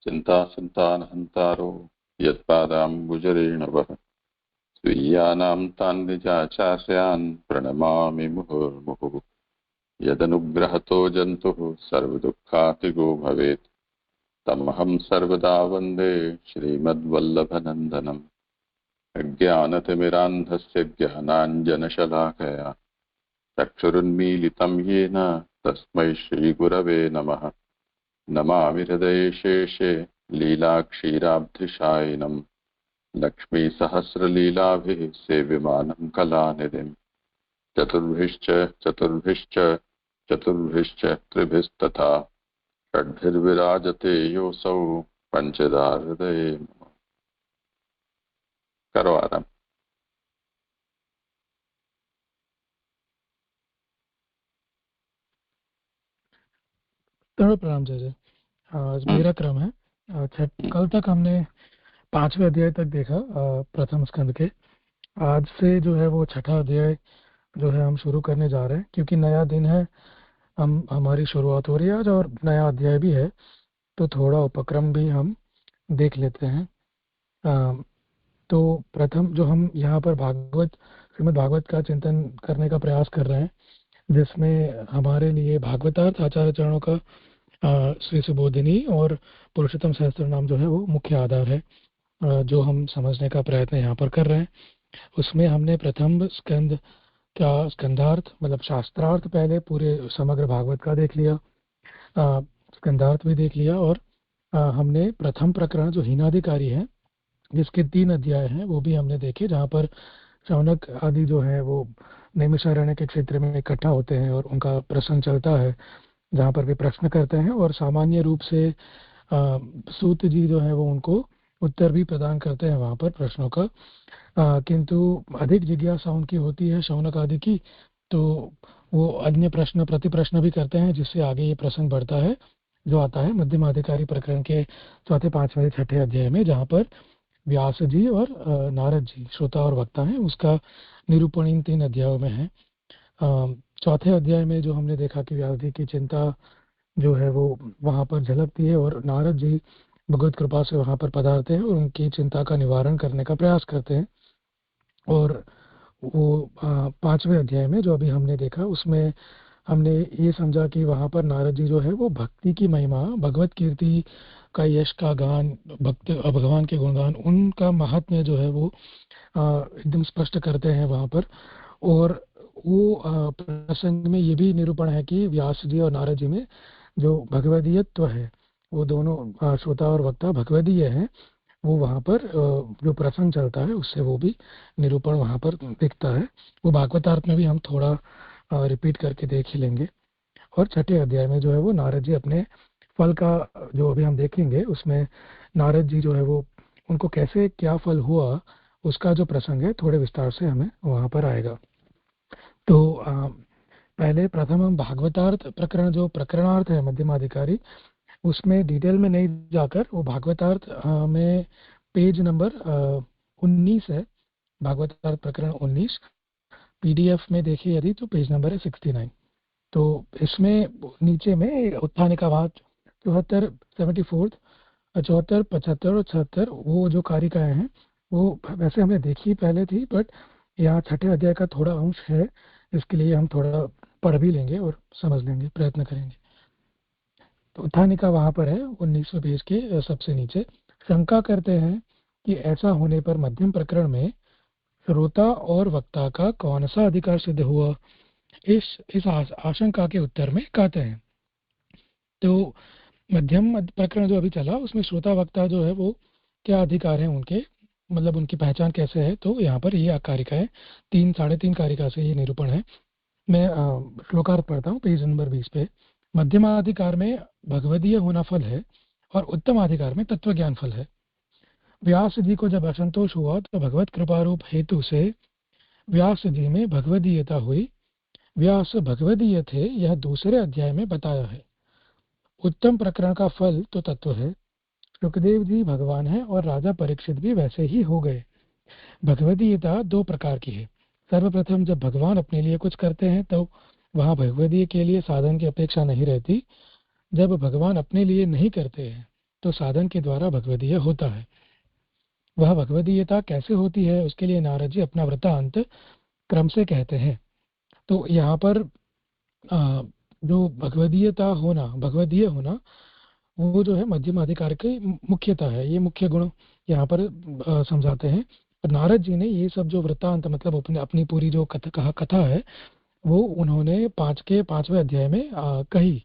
चिन्तासन्तानहन्तारो यत्पादाम्बुजरेणवः स्वीयानां तान् निजाचार्यान् प्रणमामि मुहुर्मुहुः। यदनुग्रहतो जन्तुः सर्वदुःखातिगो भवेत् तमहं सर्वदा वन्दे श्रीमद्वल्लभनन्दनम्। अज्ञानतिमिरान्धस्य ज्ञानाञ्जनशलाकया चक्षुरुन्मीलितं येन तस्मै श्रीगुरवे नमः। नमामि हृदये शेषे लीलाक्षीराब्धिशायिनं लक्ष्मीसहस्रलीलाभिः सेव्यमानं कलानिधिम्। चतुर्भिश्च चतुर्भिश्च चतुर्भिश्च त्रिभिस्तथा षड्भिर्विराजते योऽसौ पञ्चदा हृदये नमः। करो आराम। प्रणाम जय जय। आज मेरा क्रम है। कल तक हमने 5वें अध्याय तक देखा प्रथम स्कंद के। आज से जो है वो 6ठा अध्याय जो है हम शुरू करने जा रहे हैं, क्योंकि नया दिन है, हमारी शुरुआत हो रही है आज और नया अध्याय भी है, तो थोड़ा उपक्रम भी हम देख लेते हैं। तो प्रथम जो हम यहाँ पर श्रीमद् भागवत का चिंतन करने का प्रयास कर रहे हैं, जिसमें हमारे लिए भागवतार्थ आचार्य चरणों का श्री सुबोधिनी और पुरुषोत्तम सहस्त्र नाम जो है वो मुख्य आधार है, जो हम समझने का प्रयत्न यहाँ पर कर रहे हैं। उसमें हमने प्रथम स्कंद का स्कंधार्थ मतलब शास्त्रार्थ पहले पूरे समग्र भागवत का देख लिया, स्कंधार्थ भी देख लिया, और हमने प्रथम प्रकरण जो हीनाधिकारी है जिसके 3 अध्याय हैं वो भी हमने देखे, जहाँ पर शौनक आदि जो है वो नैमिषारण्य के क्षेत्र में इकट्ठा होते हैं और उनका प्रसंग चलता है, जहाँ पर वे प्रश्न करते हैं और सामान्य रूप से सूत जी जो है वो उनको उत्तर भी प्रदान करते हैं वहाँ पर प्रश्नों का, किंतु अधिक जिज्ञासा उनकी होती है शौनक आदि की, तो वो अन्य प्रश्न प्रति प्रश्न भी करते हैं, जिससे आगे ये प्रसंग बढ़ता है जो आता है मध्यमाधिकारी प्रकरण के 4, 5वें, 6ठे अध्याय में, जहाँ पर व्यास जी और नारद जी श्रोता और वक्ता हैं, उसका निरूपण इन 3 अध्यायों में है। चौथे अध्याय में जो हमने देखा कि व्यास जी की चिंता जो है वो वहाँ पर झलकती है और नारद जी भगवत कृपा से वहाँ पर पधारते हैं और उनकी चिंता का निवारण करने का प्रयास करते हैं। और वो 5वें अध्याय में जो अभी हमने देखा उसमें हमने ये समझा कि वहाँ पर नारद जी जो है वो भक्ति की महिमा, भगवत कीर्ति का, यश का गान, भगवान के गुणगान, उनका महात्म्य जो है वो एकदम स्पष्ट करते हैं वहाँ पर। और वो प्रसंग में ये भी निरूपण है कि व्यास जी और नारद जी में जो भगवदीयत्व है, वो दोनों श्रोता और वक्ता भगवदीय हैं, वो वहाँ पर जो प्रसंग चलता है उससे वो भी निरूपण वहाँ पर दिखता है। वो भागवतार्थ में भी हम थोड़ा रिपीट करके देख ही लेंगे। और 6ठे अध्याय में जो है वो नारद जी अपने फल का जो अभी हम देखेंगे, उसमें नारद जी जो है वो उनको कैसे क्या फल हुआ उसका जो प्रसंग है थोड़े विस्तार से हमें वहाँ पर आएगा। तो पहले प्रथम हम भागवतार्थ प्रकरण जो प्रकरणार्थ है मध्यमाधिकारी, उसमें डिटेल में नहीं जाकर वो भागवतार्थ में पेज नंबर 19 है, भागवतार्थ प्रकरण 19 पीडीएफ में देखिए यदि तो पेज नंबर है 69। तो इसमें नीचे में उत्थानिका भाग 74, 74, 74, 75 और 76 वो जो कारिकाएं हैं वो वैसे हमने देखी पहले थी, बट यहाँ 6ठे अध्याय का थोड़ा अंश है, इसके लिए हम थोड़ा पढ़ भी लेंगे और समझ लेंगे, प्रयत्न करेंगे। तो उत्थानिका वहाँ पर है 19वें पेज के सबसे नीचे। शंका करते हैं कि ऐसा होने पर मध्यम प्रकरण में श्रोता और वक्ता का कौन सा अधिकार सिद्ध हुआ, इस आशंका के उत्तर में कहते हैं। तो मध्यम प्रकरण जो अभी चला उसमें श्रोता वक्ता जो है वो क्या अधिकार है उनके, मतलब उनकी पहचान कैसे है, तो यहाँ पर ये कारिका है 3, 3.5 कारिका से ये निरूपण है। मैं श्लोकार्थ पढ़ता हूँ पेज नंबर 20 पे। मध्यमाधिकार में भगवदीय होना फल है और उत्तमाधिकार में तत्वज्ञान फल है। व्यास जी को जब असंतोष हुआ तो भगवत कृपारूप हेतु से व्यास जी में भगवदीयता हुई। व्यास भगवदीय थे, यह दूसरे अध्याय में बताया है। उत्तम प्रकरण का फल तो तत्व है। सुखदेव जी भगवान है और राजा परीक्षित भी वैसे ही हो गए। भगवदीयता 2 प्रकार की है। सर्वप्रथम जब भगवान अपने लिए कुछ करते हैं तो वहाँ भगवदीय के लिए साधन की अपेक्षा नहीं रहती। जब भगवान अपने लिए नहीं करते हैं तो साधन के द्वारा भगवदीय होता है। वह भगवदीयता कैसे होती है उसके लिए नारद जी अपना वृत्तांत क्रम से कहते हैं। तो यहाँ पर जो भगवदीय होना वो जो है मध्यम अधिकार की मुख्यता है, ये मुख्य गुण यहाँ पर समझाते हैं। और नारद जी ने ये सब जो वृत्तांत मतलब अपनी पूरी जो कथा है वो उन्होंने 5वें अध्याय में कही।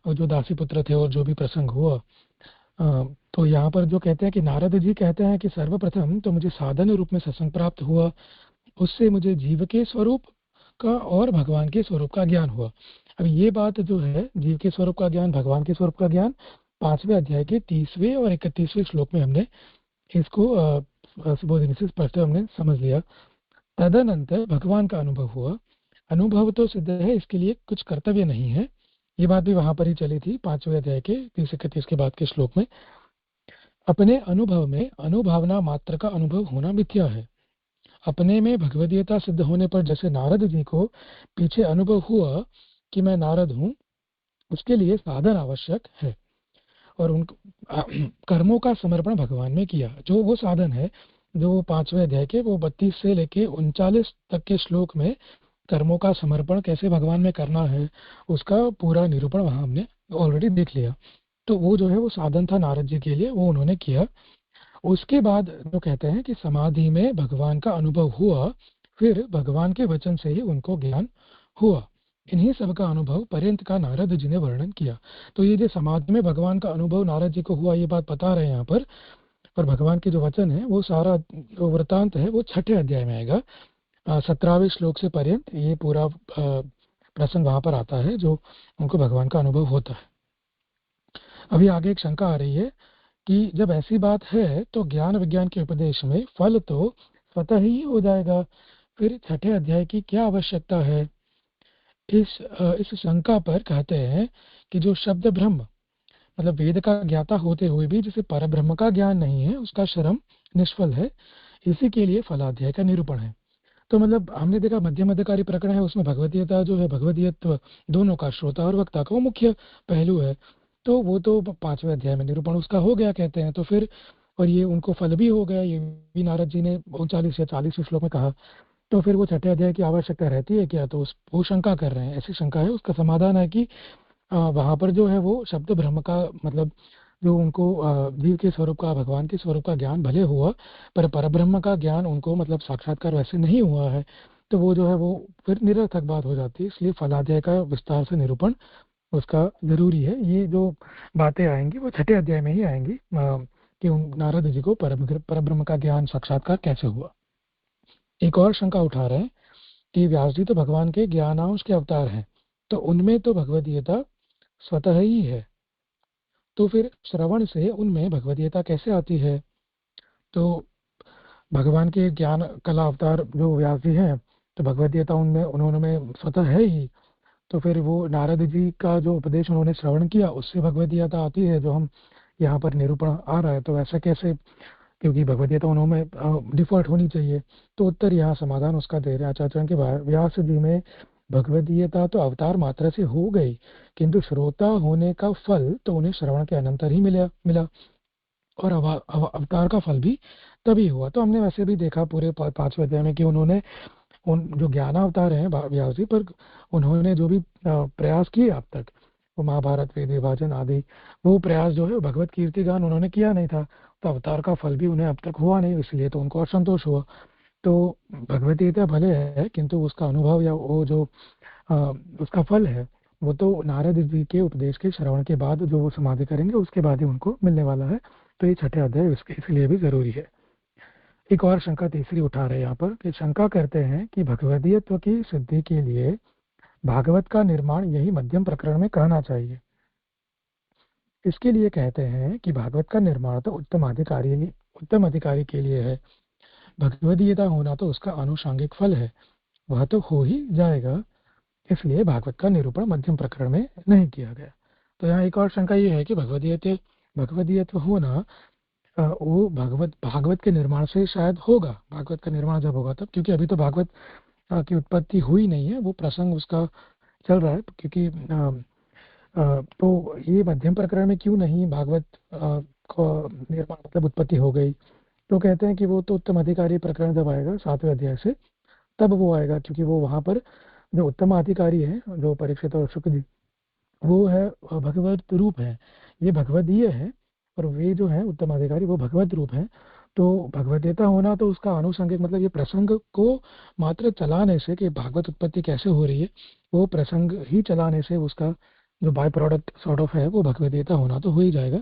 और जो दासी पुत्र थे और जो भी प्रसंग हुआ, तो यहाँ पर जो कहते हैं कि नारद जी कहते हैं कि सर्वप्रथम तो मुझे साधन रूप में सत्संग प्राप्त हुआ, उससे मुझे जीव के स्वरूप का और भगवान के स्वरूप का ज्ञान हुआ। अब ये बात जो है जीव के स्वरूप का ज्ञान, भगवान के स्वरूप का ज्ञान 5वें अध्याय के 30वें और 31वें श्लोक में हमने इसको सुबोधिनी से स्पष्ट हमने समझ लिया। तदनंतर भगवान का अनुभव हुआ। अनुभव तो सिद्ध है, इसके लिए कुछ कर्तव्य नहीं है। ये बात भी वहां पर ही चली थी 5वें अध्याय के 30-31 के बाद के श्लोक में। अपने अनुभव में अनुभावना मात्र का अनुभव होना मिथ्या है। अपने में भगवदीयता सिद्ध होने पर जैसे नारद जी को पीछे अनुभव हुआ कि मैं नारद हूँ, उसके लिए साधन आवश्यक है। और उन कर्मों का समर्पण भगवान में किया, जो वो साधन है जो 5वें अध्याय के वो 32 से लेके 39 तक के श्लोक में कर्मों का समर्पण कैसे भगवान में करना है उसका पूरा निरूपण वहां हमने ऑलरेडी देख लिया। तो वो जो है वो साधन था नारद जी के लिए, वो उन्होंने किया। उसके बाद जो कहते हैं कि समाधि में भगवान का अनुभव हुआ, फिर भगवान के वचन से ही उनको ज्ञान हुआ। इन्हीं सब का अनुभव पर्यंत का नारद जी ने वर्णन किया। तो ये जो समाधि में भगवान का अनुभव नारद जी को हुआ ये बात बता रहे हैं यहाँ पर। और भगवान के जो वचन है वो सारा जो वृतांत है वो 6ठे अध्याय में आएगा, 17वें श्लोक से पर्यंत ये पूरा प्रसंग वहां पर आता है जो उनको भगवान का अनुभव होता है। अभी आगे एक शंका आ रही है कि जब ऐसी बात है तो ज्ञान विज्ञान के उपदेश में फल तो स्वतः ही हो जाएगा, फिर 6ठे अध्याय की क्या आवश्यकता है। इस शंका पर कहते हैं कि जो शब्द ब्रह्म मतलब वेद का ज्ञाता होते हुए भी जिसे परब्रह्म का ज्ञान नहीं है उसका श्रम निष्फल है, इसी के लिए फलाध्याय का निरूपण है। तो मतलब हमने देखा मध्यम अधिकारी प्रकरण है, उसमें भगवदीयता जो है भगवदीयत्व दोनों का, श्रोता और वक्ता का वो मुख्य पहलू है। तो वो तो 5वें अध्याय में निरूपण उसका हो गया कहते हैं। तो फिर और ये उनको फल भी हो गया, ये भी नारद जी ने 39 या 40 श्लोक में कहा। तो फिर वो 6ठे अध्याय की आवश्यकता रहती है क्या? तो वो शंका कर रहे हैं, ऐसी शंका है। उसका समाधान है कि वहां पर जो है वो शब्द ब्रह्म का मतलब जो उनको जीव के स्वरूप का भगवान के स्वरूप का ज्ञान भले हुआ पर परब्रह्म का ज्ञान उनको मतलब साक्षात्कार वैसे नहीं हुआ है। तो वो जो है वो फिर निरर्थक बात हो जाती है, इसलिए फलाध्याय का विस्तार से निरूपण उसका जरूरी है। ये जो बातें आएंगी वो 6ठे अध्याय में ही आएंगी कि नारद जी को परब्रह्म का ज्ञान साक्षात्कार कैसे हुआ। एक और शंका उठा रहे हैं कि व्यास जी तो भगवान के ज्ञानांश के अवतार हैं, तो उनमें तो भगवदीयता स्वतः ही है, तो फिर श्रवण से उनमें भगवदीयता कैसे आती है? तो भगवान के ज्ञान कला अवतार जो व्यास जी हैं तो भगवदीयता उनमें उन्होंने में स्वतः है ही। तो फिर वो नारद जी का जो उपदेश उन्होंने श्रवण किया उससे भगवदीयता आती है जो हम यहाँ पर निरूपण आ रहा है। तो ऐसा कैसे, क्योंकि भगवदीयता उन्होंने डिफॉल्ट होनी चाहिए। तो उत्तर यहाँ समाधान उसका दे रहे हैं आचार्य के बाद, व्यास जी में भगवदीयता तो अवतार मात्र से हो गई, किंतु श्रोता होने का फल तो उन्हें श्रवण के अनंतर ही मिला। और अवतार का फल भी तभी हुआ। तो हमने वैसे भी देखा पूरे 5वें अध्याय में कि उन्होंने उन जो ज्ञानावतार हैं व्यास जी पर उन्होंने जो भी प्रयास किए अब तक, वो महाभारत वेद विभाजन आदि, वो प्रयास जो है भगवत कीर्ति गान उन्होंने किया नहीं था। तो अवतार का फल भी उन्हें अब तक हुआ नहीं, इसलिए तो उनको असंतोष हुआ। तो भगवदगीता भले है किंतु उसका अनुभव या वो जो अ, उसका फल है वो तो नारद जी के उपदेश के श्रवण के बाद जो वो समाधि करेंगे उसके बाद ही उनको मिलने वाला है। तो ये 6ठे अध्याय इसलिए भी जरूरी है। एक और शंका तीसरी उठा रहे हैं यहाँ पर कि शंका करते हैं कि भगवदीयत्व की सिद्धि के लिए भागवत का निर्माण यही मध्यम प्रकरण में कहना चाहिए। इसके लिए कहते हैं कि भागवत का निर्माण तो उत्तम अधिकारी के लिए है, भगवदीयता होना तो उसका आनुषांगिक फल है, वह तो हो ही जाएगा, इसलिए भागवत का निरूपण मध्यम प्रकरण में नहीं किया गया। तो यहाँ एक और शंका ये है कि भगवदीयत्व होना वो भागवत के निर्माण से शायद होगा। भागवत का निर्माण जब होगा तब, क्योंकि अभी तो भागवत की उत्पत्ति हुई नहीं है, वो प्रसंग उसका चल रहा है। क्योंकि तो ये मध्यम प्रकरण में क्यों नहीं भागवत निर्माण मतलब उत्पत्ति हो गई, तो कहते हैं कि वो तो उत्तम अधिकारी प्रकरण जब आएगा 7वें अध्याय से तब वो आएगा, क्योंकि वो वहां पर जो उत्तम अधिकारी है जो परीक्षित और शुक्र जी, वो है भगवत रूप है, ये भगवदीय है, और वे जो है उत्तम अधिकारी वो भगवत रूप है। तो भगवदेवता होना तो उसका आनुषंगिक मतलब ये प्रसंग को मात्र चलाने से कि भागवत उत्पत्ति कैसे हो रही है, वो प्रसंग ही चलाने से उसका जो बाय प्रोडक्ट सॉर्ट ऑफ है वो भगवदेवता होना तो हो ही जाएगा।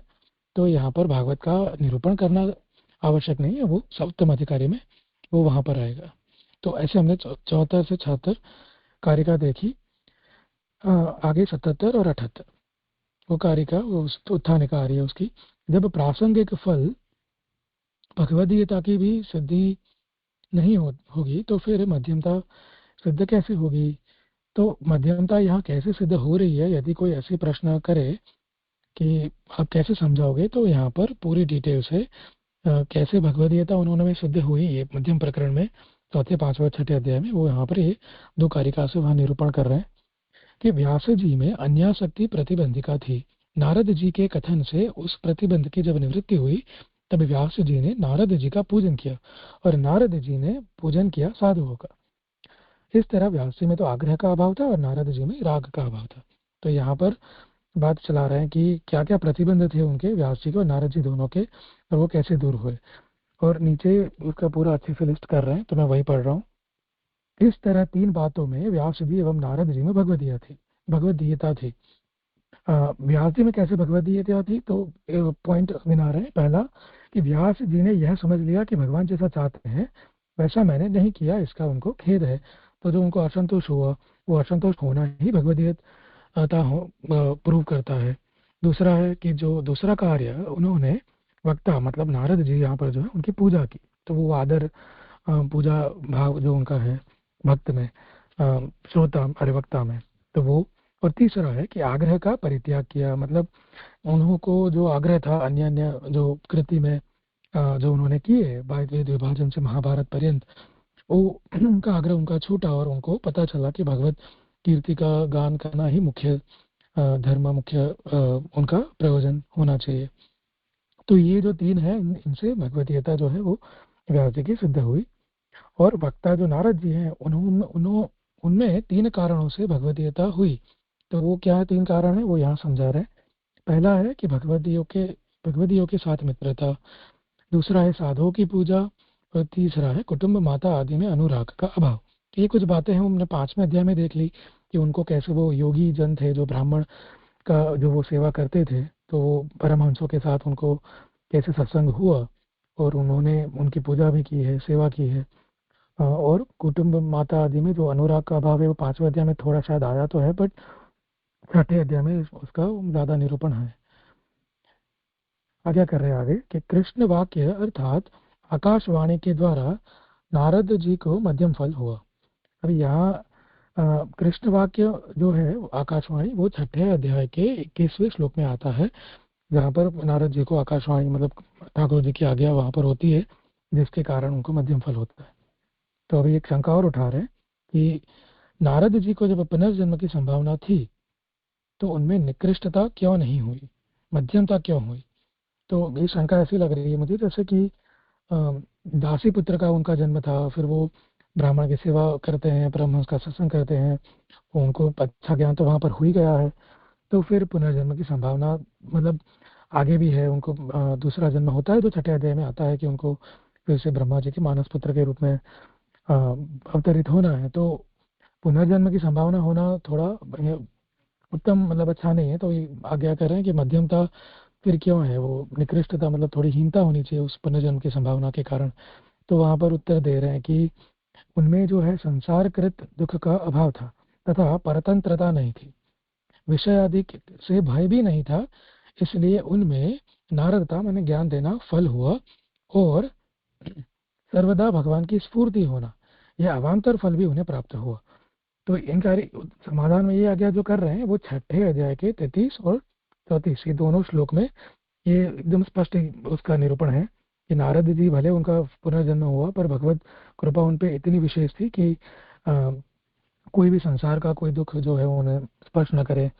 तो यहाँ पर भागवत का निरूपण करना आवश्यक नहीं है, वो उत्तम अधिकारी में वो वहां पर आएगा। तो ऐसे हमने 74 से 76 कारिका देखी। आगे 77 और 78 वो कारिका वो उत्थान का आ रही है उसकी। जब प्रासंगिक फल भगवदीयता की भी सिद्धि नहीं होगी तो फिर मध्यमता सिद्ध कैसे होगी? तो मध्यमता यहाँ कैसे सिद्ध हो रही है, यदि कोई ऐसे प्रश्न करे कि आप कैसे समझाओगे, तो यहाँ पर पूरी डिटेल से कैसे भगवदीयता उन्होंने में सिद्ध हुई ये मध्यम प्रकरण में चौथे, पांचवें, छठे अध्याय में वो यहाँ पर ये दो कारिका से वहाँ निरूपण कर रहे हैं कि व्यास जी में अन्यासक्ति प्रतिबंधिका थी। नारद जी के कथन से उस प्रतिबंध की जब निवृत्ति हुई तब व्यास जी ने नारद जी का पूजन किया और नारद जी ने पूजन किया साधुओं का। इस तरह व्यास जी में तो आग्रह का अभाव था और नारद जी में राग का अभाव था। तो यहाँ पर बात चला रहे हैं कि क्या क्या प्रतिबंध थे उनके, व्यास जी के और नारद जी दोनों के, और वो कैसे दूर हुए। और नीचे उसका पूरा अच्छे से लिस्ट कर रहे हैं, तो मैं वही पढ़ रहा हूँ। इस तरह 3 बातों में व्यास जी एवं नारद जी में भगवदीयता थी। व्यास जी में कैसे भगवदीयता थी, तो पॉइंट गिना रहे हैं। पहला कि व्यास जी ने यह समझ लिया कि भगवान जैसा चाहते हैं वैसा मैंने नहीं किया, इसका उनको खेद है। तो जो उनको असंतोष हुआ वो असंतोष होना ही भगवदीयता प्रूव करता है। दूसरा है कि जो दूसरा कार्य उन्होंने वक्ता मतलब नारद जी यहाँ पर जो है उनकी पूजा की, तो वो आदर पूजा भाव जो उनका है भक्त में, श्रोता अरे वक्ता में, तो वो। और तीसरा है कि आग्रह का परित्याग किया, मतलब उन्हों को जो आग्रह था अन्य अन्य जो कृति में जो उन्होंने किए वेद विभाजन से महाभारत पर्यंत, वो उनका आग्रह उनका छूटा और उनको पता चला कि भगवत कीर्ति का गान करना ही मुख्य धर्म, मुख्य उनका प्रयोजन होना चाहिए। तो ये जो 3 है इनसे भगवदीयता जो है वो व्यास जी की सिद्ध हुई। और वक्ता जो नारद जी हैं उनमें 3 कारणों से भगवदीयता हुई। तो वो क्या है 3 कारण है वो यहाँ समझा रहे हैं। पहला है कि भगवदियों के साथ मित्रता, दूसरा है साधुओं की पूजा, और तीसरा है कुटुंब माता आदि में अनुराग का अभाव। तो ये कुछ बातें हैं हमने 5वें अध्याय में देख ली कि उनको कैसे वो योगी जन थे जो ब्राह्मण का जो वो सेवा करते थे, तो वो परमहंसों के साथ उनको कैसे सत्संग हुआ और उन्होंने उनकी पूजा भी की है, सेवा की है। और कुटुंब माता आदि में जो अनुराग का अभाव है वो 5वें अध्याय में थोड़ा शायद आया तो है, बट छठे अध्याय में उसका ज्यादा निरूपण है। क्या कर रहे हैं आगे कि कृष्ण वाक्य अर्थात आकाशवाणी के द्वारा नारद जी को मध्यम फल हुआ। अभी यहाँ कृष्ण वाक्य जो है आकाशवाणी वो छठे अध्याय के 21वें श्लोक में आता है, जहाँ पर नारद जी को आकाशवाणी मतलब ठाकुर जी की आज्ञा वहां पर होती है जिसके कारण उनको मध्यम फल होता है। तो अभी एक शंका और उठा रहे हैं कि नारद जी को जब पुनर्जन्म की संभावना थी तो उनमें निकृष्टता क्यों नहीं हुई, मध्यमता क्यों हुई? तो ये शंका ऐसी लग रही है मुझे जैसे कि दासी पुत्र का उनका जन्म था, फिर वो ब्राह्मण की सेवा करते हैं, परमहंस का सत्संग करते हैं, उनको अच्छा ज्ञान तो वहां पर हो ही गया है, तो फिर पुनर्जन्म की संभावना मतलब आगे भी है, उनको दूसरा जन्म होता है। तो छठे अध्याय में आता है कि उनको फिर से ब्रह्मा जी के मानस पुत्र के रूप में अवतरित होना है। तो पुनर्जन्म की संभावना होना थोड़ा उत्तम मतलब अच्छा नहीं है। तो ये आज्ञा कर रहे हैं कि मध्यमता फिर क्यों है, वो निकृष्टता मतलब थोड़ी हीनता होनी चाहिए उस पुनर्जन्म की संभावना के कारण। तो वहां पर उत्तर दे रहे हैं कि उनमें जो है संसारकृत दुख का अभाव था तथा परतंत्रता नहीं थी, विषय आदि से भय भी नहीं था, इसलिए उनमें नारदता मैंने ज्ञान देना फल हुआ और सर्वदा भगवान की स्फूर्ति होना यह अवान्तर फल भी उन्हें प्राप्त हुआ। तो इनका समाधान में ये आज्ञा जो कर रहे हैं वो छठे अध्याय के 33 और 34 ये दोनों श्लोक में ये एकदम स्पष्ट उसका निरूपण है कि नारद जी भले उनका पुनर्जन्म हुआ पर भगवत कृपा उन पे इतनी विशेष थी कि कोई भी संसार का कोई दुख जो है उन्हें स्पर्श न करे,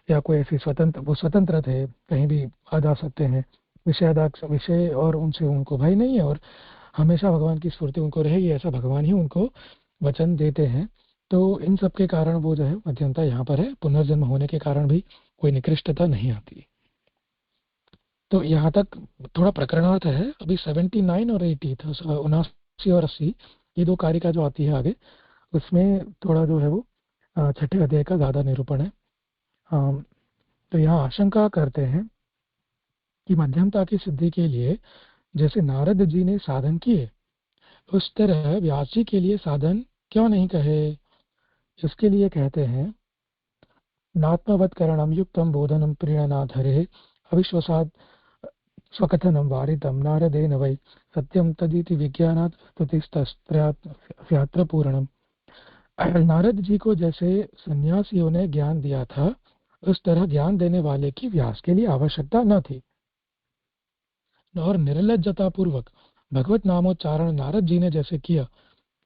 या कोई ऐसी स्वतंत्र वो स्वतंत्र थे, कहीं भी आ जा सकते हैं, विषय और उनसे उनको भय नहीं है, और हमेशा भगवान की स्फूर्ति उनको रहेगी, ऐसा भगवान ही उनको वचन देते हैं। तो इन सब के कारण वो जो है मध्यमता यहाँ पर है, पुनर्जन्म होने के कारण भी कोई निकृष्टता नहीं आती। तो यहाँ तक थोड़ा प्रकरणार्थ है। अभी 79 और 80 था, 79 और 80, ये दो कारिका जो आती है आगे, उसमें थोड़ा जो है वो छठे अध्याय का ज्यादा निरूपण है। तो यहाँ आशंका करते हैं कि मध्यमता की सिद्धि के लिए जैसे नारद जी ने साधन किए, उस तरह व्यास जी के लिए साधन क्यों नहीं कहे। इसके लिए कहते हैं, नात्मवत्करणं युक्तं बोधनं प्रीणनाधरे अविश्वसात् स्वकथनं वारितं नारदेन वै सत्यं तदिति विज्ञानात् स्तुतिस्तस्यात्र पूर्णम। नारद जी को जैसे सन्यासियों ने ज्ञान दिया था, उस तरह ज्ञान देने वाले की व्यास के लिए आवश्यकता न थी, और निर्लज्जता पूर्वक भगवत नामोच्चारण नारद जी ने जैसे किया,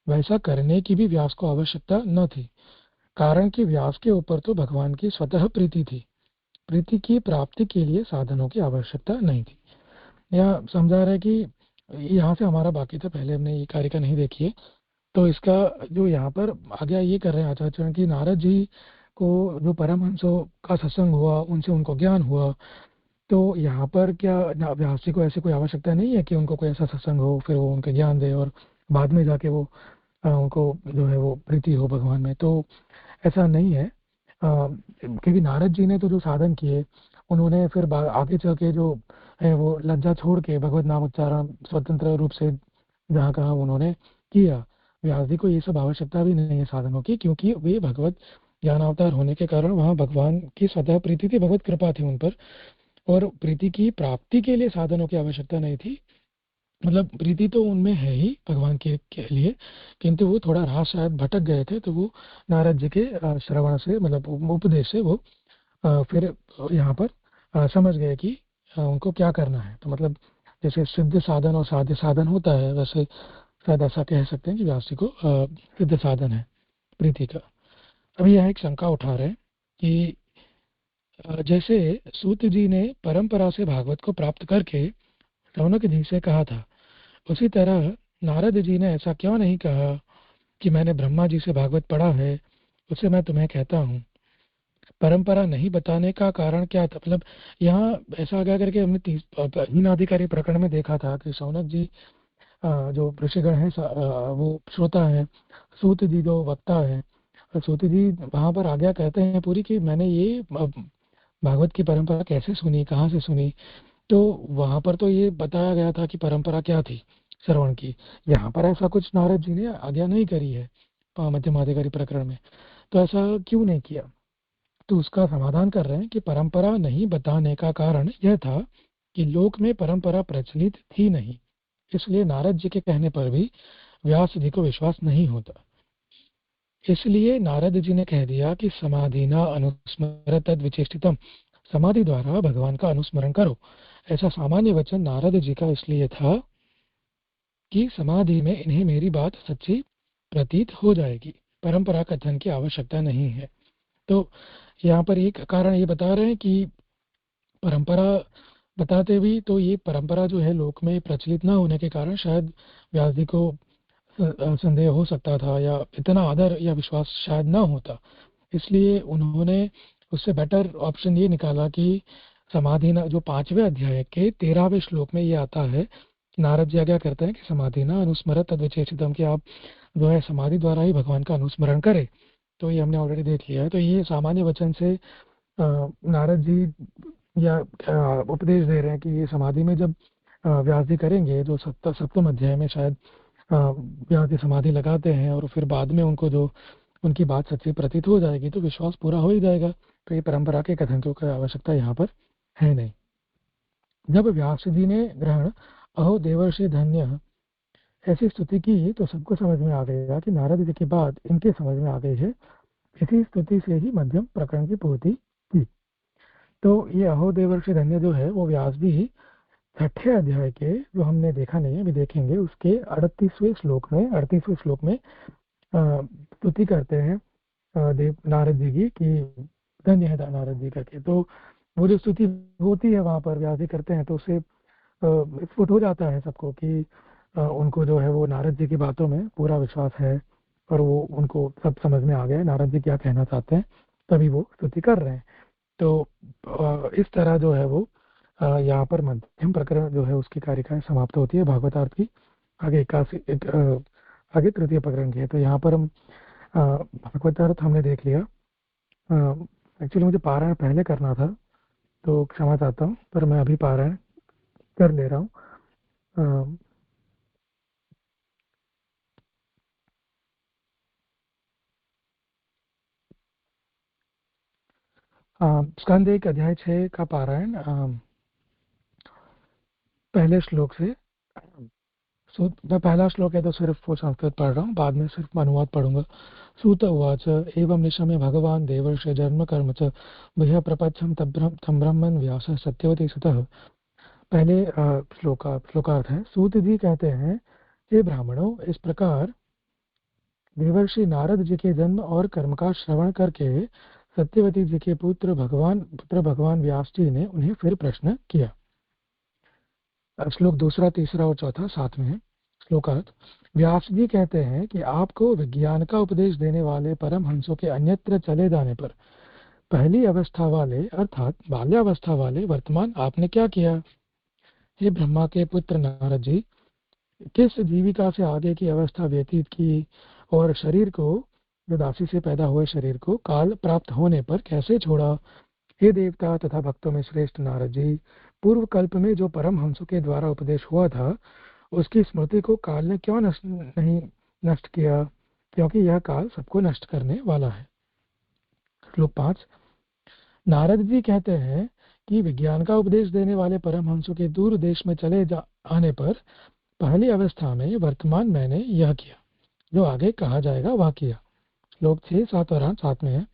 वैसा करने की भी व्यास को आवश्यकता न थी, कारण कि व्यास के ऊपर तो भगवान की स्वतः प्रीति थी। प्रीति की प्राप्ति के लिए साधनों की आवश्यकता नहीं थी। यह समझा रहे कि यहाँ से हमारा बाकी था, पहले हमने ये कारिका नहीं देखी है। तो इसका जो यहाँ पर आगे ये कर रहे हैं आचार्य कि नारद जी को जो परमहंसों का सत्संग हुआ, उनसे उनको ज्ञान हुआ, तो यहाँ पर क्या व्यास जी को ऐसी कोई आवश्यकता नहीं है कि उनको कोई ऐसा सत्संग हो, फिर वो उनके ज्ञान दे और बाद में जाके वो उनको जो है वो प्रीति हो भगवान में। तो ऐसा नहीं है, क्योंकि नारद जी ने तो जो साधन किए, उन्होंने फिर आगे चल के जो है वो लज्जा छोड़ के भगवत नाम उच्चारण स्वतंत्र रूप से जहाँ कहा उन्होंने किया। व्यास जी को ये सब आवश्यकता भी नहीं है साधनों की, क्योंकि वे भगवत ज्ञानावतार होने के कारण वहाँ भगवान की स्वतः प्रीति थी, भगवत कृपा थी उन पर, और प्रीति की प्राप्ति के लिए साधनों की आवश्यकता नहीं थी। मतलब प्रीति तो उनमें है ही भगवान के लिए, किंतु वो थोड़ा राह शायद भटक गए थे, तो वो नारद जी के श्रवण से, मतलब उपदेश से वो फिर यहाँ पर समझ गए कि उनको क्या करना है। तो मतलब जैसे सिद्ध साधन और साध्य साधन होता है, वैसे शायद ऐसा कह सकते हैं कि व्यास जी को सिद्ध साधन है प्रीति का। अभी यहाँ एक शंका उठा रहे हैं कि जैसे सूत जी ने परंपरा से भागवत को प्राप्त करके रौनक जी से कहा था, उसी तरह नारद जी ने ऐसा क्यों नहीं कहा कि मैंने ब्रह्मा जी से भागवत पढ़ा है, उससे मैं तुम्हें कहता हूँ। परंपरा नहीं बताने का कारण क्या था? मतलब यहाँ ऐसा आगे करके हमने हीनाधिकारी प्रकरण में देखा था कि शौनक जी जो ऋषिगण है वो श्रोता है, सूत जी जो वक्ता है। सूत जी वहां पर आज्ञा कहते हैं पूरी कि मैंने ये भागवत की परंपरा कैसे सुनी, कहाँ से सुनी। तो वहां पर तो ये बताया गया था कि परंपरा क्या थी श्रवण की। यहाँ पर ऐसा कुछ नारद जी ने आज्ञा नहीं करी है मध्यमाधिकारी प्रकरण में, तो ऐसा क्यों नहीं किया? तो उसका समाधान कर रहे हैं कि परंपरा नहीं बताने का कारण यह था कि लोक में परंपरा प्रचलित थी नहीं, इसलिए नारद जी के कहने पर भी व्यास जी को विश्वास नहीं होता। इसलिए नारद जी ने कह दिया कि समाधिना अनुस्मर तद विचेष्टितम, समाधि द्वारा भगवान का अनुस्मरण करो। ऐसा सामान्य वचन नारद जी का इसलिए था कि समाधि में इन्हें मेरी बात सच्ची प्रतीत हो जाएगी, परंपरा कथन की आवश्यकता नहीं है। तो यहाँ पर एक कारण ये बता रहे हैं कि परंपरा बताते भी तो ये परंपरा जो है लोक में प्रचलित ना होने के कारण शायद व्यास जी को संदेह हो सकता था, या इतना आदर या विश्वास शायद ना होता। इसलिए उन्होंने उससे बेटर ऑप्शन ये निकाला कि समाधि जो 5वें अध्याय के 13वें श्लोक में ये आता है, नारद जी आज्ञा करते हैं कि समाधि ना अनुस्मरत तद्विचेषितम, कि आप जो है समाधि द्वारा ही भगवान का अनुस्मरण करें। तो ये हमने ऑलरेडी देख लिया है। तो ये सामान्य वचन से नारद जी या उपदेश दे रहे हैं कि ये समाधि में जब व्यास जी करेंगे, जो सप्तम अध्याय में शायद व्यास जी समाधि लगाते हैं, और फिर बाद में उनको जो उनकी बात सच्ची प्रतीत हो जाएगी, तो विश्वास पूरा हो ही जाएगा। तो ये परंपरा के कथन की आवश्यकता यहाँ पर है नहीं। जब व्यास जी ने ग्रहण अहो देवर्षि धन्य ऐसी स्तुति की, तो सबको समझ में आ गया कि नारद जी की बात इनके समझ में आ गई है। इसी स्तुति से ही मध्यम प्रकरण की पूर्ति की। तो ये अहो देवर्षि धन्य जो है वो व्यास जी छठे अध्याय के, जो हमने देखा नहीं है अभी देखेंगे, उसके 38वें श्लोक में स्तुति करते हैं देव नारद जी की कि धन्य है नारद जी करके। तो वो जो स्तुति होती है वहां पर व्यास जी करते हैं, तो उससे स्फुट हो जाता है सबको कि उनको जो है वो नारद जी की बातों में पूरा विश्वास है और वो उनको सब समझ में आ गया है नारद जी क्या कहना चाहते हैं, तभी वो स्तुति कर रहे हैं। तो इस तरह जो है वो यहाँ पर मध्यम प्रकरण जो है उसकी कारिका समाप्त होती है भागवतार्थ की। आगे आगे तृतीय प्रकरण की है। तो यहाँ पर हम भागवतार्थ हमने देख लिया। एक्चुअली मुझे पारायण पहले करना था, तो क्षमा चाहता हूँ, पर मैं अभी पारायण कर ले रहा हूँ। स्कंद एक अध्याय 6 का पारायण पहले श्लोक से। मैं पहला श्लोक है तो सिर्फ वो संस्कृत पढ़ रहा हूँ, बाद में सिर्फ अनुवाद पढ़ूंगा। सूत उवाच एवं निशम्य भगवान देवर्ष जन्म कर्म च भय प्रपच्छम तम ब्रह्मन् व्यास सत्यवती सुतः। पहले श्लोकार्थ है। सूत जी कहते हैं, हे ब्राह्मणों, इस प्रकार देवर्षि नारद जी के जन्म और कर्म का श्रवण करके सत्यवती जी के पुत्र भगवान व्यास जी ने उन्हें फिर प्रश्न किया। श्लोक दूसरा, तीसरा और चौथा साथ में है। श्लोकार्थ। व्यास जी कहते हैं कि आपको विज्ञान का उपदेश देने वाले परम हंसों के अन्यत्र चले जाने पर पहली अवस्था वाले अर्थात बाल्यावस्था वाले वर्तमान आपने क्या किया? हे ब्रह्मा के पुत्र नारद जी, किस जीविका से आगे की अवस्था व्यतीत की और शरीर को, जो दासी से पैदा हुए शरीर को काल प्राप्त होने पर कैसे छोड़ा? हे देवता तथा भक्तों में श्रेष्ठ नारद जी, पूर्व कल्प में जो परम हंसों के द्वारा उपदेश हुआ था उसकी स्मृति को काल ने क्यों नहीं नष्ट किया? क्योंकि यह काल सबको नष्ट करने वाला है। श्लोक 5। नारद जी कहते हैं कि विज्ञान का उपदेश देने वाले परमहंसों के दूर देश में चले आने पर पहली अवस्था में वर्तमान मैंने यह किया, जो आगे कहा जाएगा वह किया। श्लोक 6, 7 और 8 में है।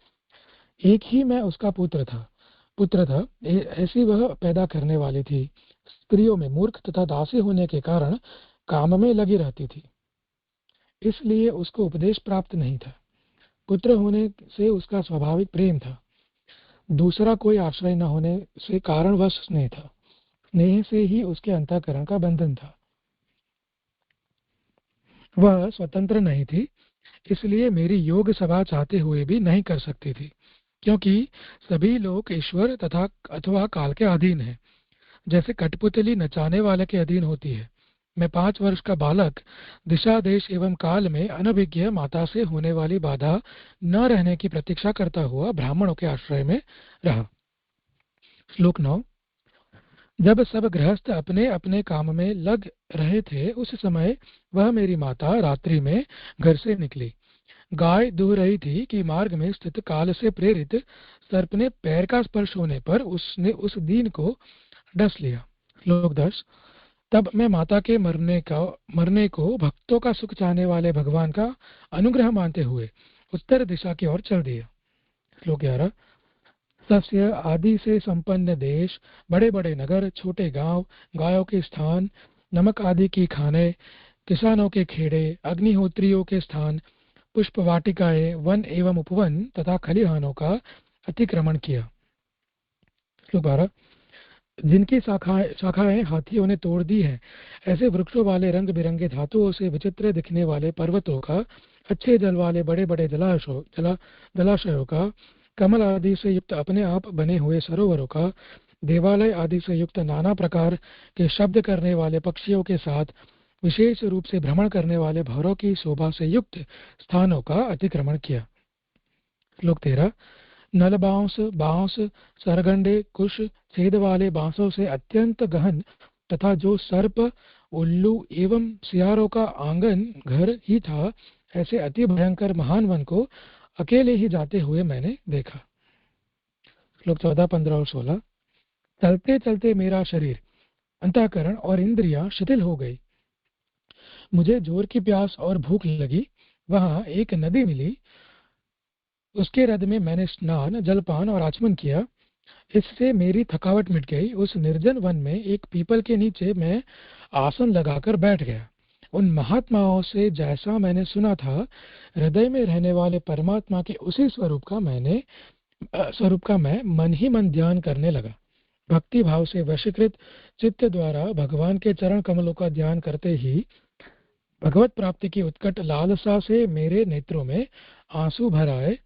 एक ही मैं उसका पुत्र था, ऐसी वह पैदा करने वाली थी। स्त्रियों में मूर्ख तथा दासी होने के कारण काम में लगी रहती थी, इसलिए उसको उपदेश प्राप्त नहीं था। पुत्र होने से उसका स्वाभाविक प्रेम था, दूसरा कोई आश्रय न होने से कारणवश स्नेह था। स्नेह से ही उसके अंतःकरण का बंधन था। वह स्वतंत्र नहीं थी, इसलिए मेरी योग सभा चाहते हुए भी नहीं कर सकती थी, क्योंकि सभी लोग ईश्वर तथा अथवा काल के अधीन हैं, जैसे कठपुतली नचाने वाले के अधीन होती है। मैं 5 वर्ष का बालक दिशा देश एवं काल में अनभिज्ञ माता से होने वाली बाधा न रहने की प्रतीक्षा करता हुआ ब्राह्मणों के आश्रय में रहा। श्लोक 9। जब सब गृहस्थ अपने अपने काम में लग रहे थे, उस समय वह मेरी माता रात्रि में घर से निकली। गाय दूह रही थी कि मार्ग में स्थित काल से प्रेरित सर्प ने पैर का स्पर्श होने पर उसने उस दीन को डस लिया। श्लोक 10। तब मैं माता के मरने को भक्तों का सुख चाहने वाले भगवान का अनुग्रह मानते हुए उत्तर दिशा की ओर चल दिया। श्लोक 11। सस्य आदि से संपन्न देश, बड़े बड़े नगर, छोटे गांव, गायों के स्थान, नमक आदि की खाने, किसानों के खेड़े, अग्निहोत्रियों के स्थान, पुष्प वाटिकाएं, वन एवं उपवन तथा खलिहानों का अतिक्रमण किया। श्लोक 12। जिनकी शाखाएं हाथियों ने तोड़ दी हैं, ऐसे वृक्षों वाले रंग बिरंगे धातुओं से विचित्र दिखने वाले पर्वतों का, अच्छे जल वाले बड़े बड़े जलाशयों का, कमल आदि से युक्त अपने आप बने हुए सरोवरों का, देवालय आदि से युक्त नाना प्रकार के शब्द करने वाले पक्षियों के साथ विशेष रूप से भ्रमण करने वाले भौरों की शोभा से युक्त स्थानों का अतिक्रमण किया। श्लोक 13। नल बांस, सरगंडे, कुश, छेद वाले बांसों से अत्यंत गहन तथा जो सर्प, उल्लू एवं सियारों का आंगन घर ही था, ऐसे अति भयंकर महान वन को अकेले ही जाते हुए मैंने देखा। श्लोक 14, 15 और 16। चलते चलते मेरा शरीर, अंतःकरण और इंद्रियां शिथिल हो गई। मुझे जोर की प्यास और भूख लगी। वहां एक नदी मिली, उसके रद में मैंने स्नान, जलपान और आचमन किया। इससे मेरी थकावट मिट गई। उस निर्जन वन में एक पीपल के नीचे मैं आसन लगाकर बैठ गया। उन महात्माओं से जैसा मैंने सुना था, हृदय में रहने वाले परमात्मा के उसी स्वरूप का मैं मन ही मन ध्यान करने लगा। भक्ति भाव से वशीकृत चित्त द्वारा भगवान के चरण कमलों का ध्यान करते ही भगवत प्राप्ति की उत्कट लालसा से मेरे नेत्रों में आंसू भर आए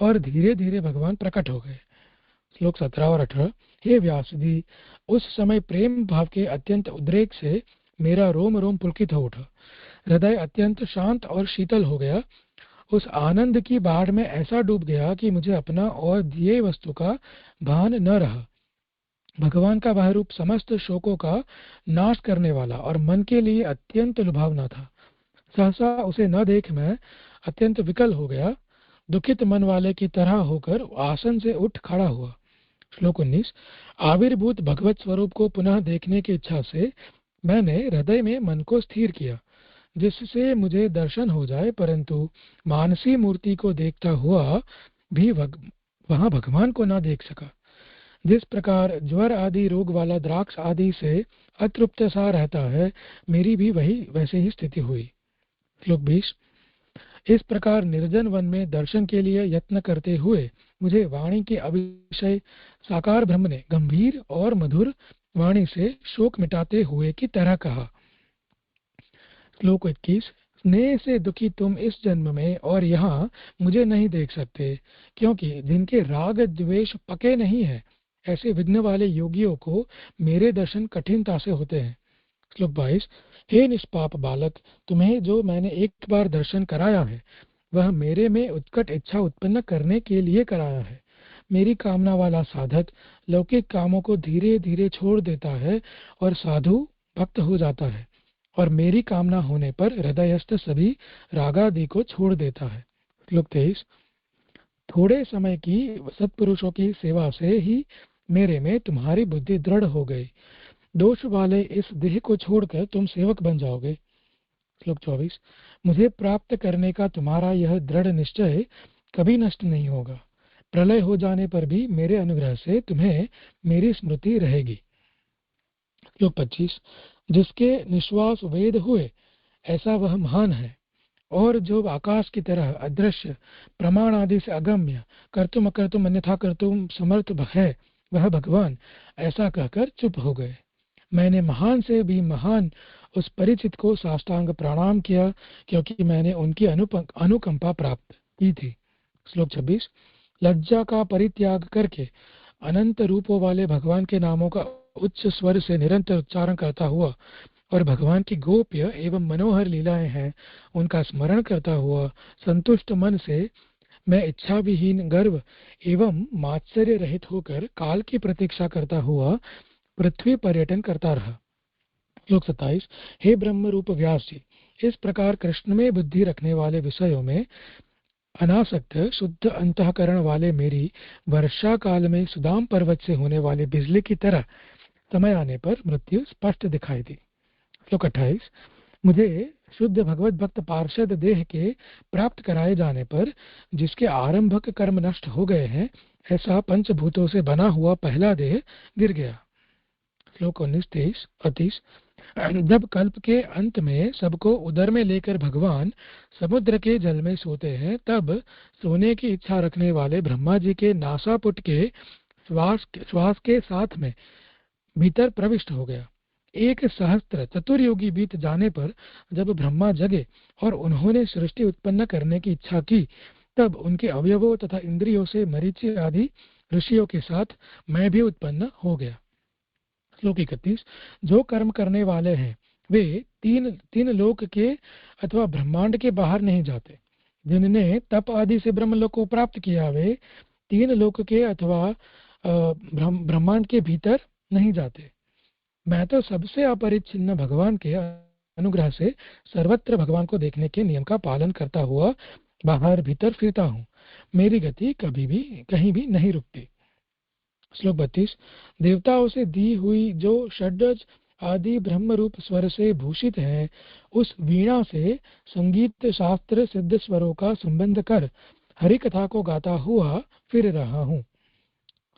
और धीरे धीरे भगवान प्रकट हो गए। श्लोक 17 और 18। हे व्यास जी, उस समय प्रेम भाव के अत्यंत उद्रेक से मेरा रोम रोम पुलकित हो उठा, हृदय अत्यंत शांत और शीतल हो गया। उस आनंद की बाढ़ में ऐसा डूब गया कि मुझे अपना और दिए वस्तु का भान न रहा। भगवान का वह रूप समस्त शोकों का नाश करने वाला और मन के लिए अत्यंत लुभावना था। सहसा उसे न देख मैं अत्यंत विकल हो गया, दुखित मन वाले की तरह होकर आसन से उठ खड़ा हुआ। श्लोक 19। आविर्भूत भगवत स्वरूप को पुनः देखने की इच्छा से मैंने हृदय में मन को स्थिर किया, जिससे मुझे दर्शन हो जाए, परंतु मानसी मूर्ति को देखता हुआ भी वहां भगवान को न देख सका। जिस प्रकार ज्वर आदि रोग वाला द्राक्ष आदि से अतृप्त सा रहता है, मेरी भी वैसे ही स्थिति हुई। श्लोक 20। इस प्रकार निर्जन वन में दर्शन के लिए यत्न करते हुए मुझे वाणी के अविषय साकार ब्रह्म ने गंभीर और मधुर वाणी से शोक मिटाते हुए की तरह कहा। श्लोक 21। स्नेह से दुखी तुम इस जन्म में और यहाँ मुझे नहीं देख सकते, क्योंकि जिनके राग द्वेष पके नहीं है, ऐसे विघ्न वाले योगियों को मेरे दर्शन कठिनता से होते हैं। श्लोक 22। हे निष्पाप बालक, तुम्हें जो मैंने एक बार दर्शन कराया है, वह मेरे में उत्कट इच्छा उत्पन्न करने के लिए कराया है। मेरी कामना वाला साधक लौकिक कामों को धीरे धीरे छोड़ देता है और साधु भक्त हो जाता है, और मेरी कामना होने पर हृदयस्थ सभी रागादि को छोड़ देता है। श्लोक 23। थोड़े समय की सत्पुरुषों की सेवा से ही मेरे में तुम्हारी बुद्धि दृढ़ हो गई। दोष वाले इस देह को छोड़कर तुम सेवक बन जाओगे। श्लोक 24। मुझे प्राप्त करने का तुम्हारा यह दृढ़ निश्चय कभी नष्ट नहीं होगा। प्रलय हो जाने पर भी मेरे अनुग्रह से तुम्हें मेरी स्मृति रहेगी। श्लोक 25। जिसके निश्वास वेद हुए ऐसा वह महान है, और जो आकाश की तरह अदृश्य प्रमाण आदि से अगम्य कर्तुम अकर्तुम अन्यथा कर्तुम समर्थ है, वह भगवान ऐसा कहकर चुप हो गए। मैंने महान से भी महान उस परिचित को साष्टांग प्रणाम किया, क्योंकि मैंने उनकी अनुकंपा प्राप्त की थी। श्लोक 26। लज्जा का परित्याग करके अनंत रूपों वाले भगवान के नामों का उच्च स्वर से निरंतर उच्चारण करता हुआ और भगवान की गोप्य एवं मनोहर लीलाएं हैं उनका स्मरण करता हुआ संतुष्ट मन से मैं इच्छा विहीन गर्व एवं मात्सर्य रहित होकर काल की प्रतीक्षा करता हुआ पृथ्वी पर्यटन करता रहा। श्लोक 27। हे ब्रह्म रूप व्यास जी, इस प्रकार कृष्ण में बुद्धि रखने वाले विषयों में अनासक्त शुद्ध अंतःकरण वाले मेरी वर्षा काल में सुदाम पर्वत से होने वाली बिजली की तरह समय आने पर मृत्यु स्पष्ट दिखाई दी। श्लोक 28। मुझे शुद्ध भगवत भक्त पार्षद देह के प्राप्त कराए जाने पर जिसके आरंभक कर्म नष्ट हो गए हैं, ऐसा पंचभूतों से बना हुआ पहला देह गिर गया। श्लोक 19, 30। जब कल्प के अंत में सबको उदर में लेकर भगवान समुद्र के जल में सोते हैं, तब सोने की इच्छा रखने वाले ब्रह्मा जी के नासापुट के श्वास के साथ में भीतर प्रविष्ट हो गया। 1 सहस्त्र चतुर्युगी बीत जाने पर जब ब्रह्मा जगे और उन्होंने सृष्टि उत्पन्न करने की इच्छा की, तब उनके अवयवों तथा इंद्रियों से मरीचि आदि ऋषियों के साथ मैं भी उत्पन्न हो गया। श्लोक 31। जो कर्म करने वाले हैं वे तीन लोक के अथवा ब्रह्मांड के बाहर नहीं जाते। जिनने तप आदि से ब्रह्मलोक को प्राप्त किया वे 3 लोक के अथवा ब्रह्मांड के भीतर नहीं जाते। मैं तो सबसे अपरिच्छिन्न भगवान के अनुग्रह से सर्वत्र भगवान को देखने के नियम का पालन करता हुआ बाहर भीतर फिरता हूँ। मेरी गति कभी भी कहीं भी नहीं रुकती। श्लोक 32। देवताओं से दी हुई जो षड्ज आदि ब्रह्म रूप स्वर से भूषित है, उस वीणा से संगीत शास्त्र सिद्ध स्वरों का संबंध कर हरि कथा को गाता हुआ फिर रहा हूँ।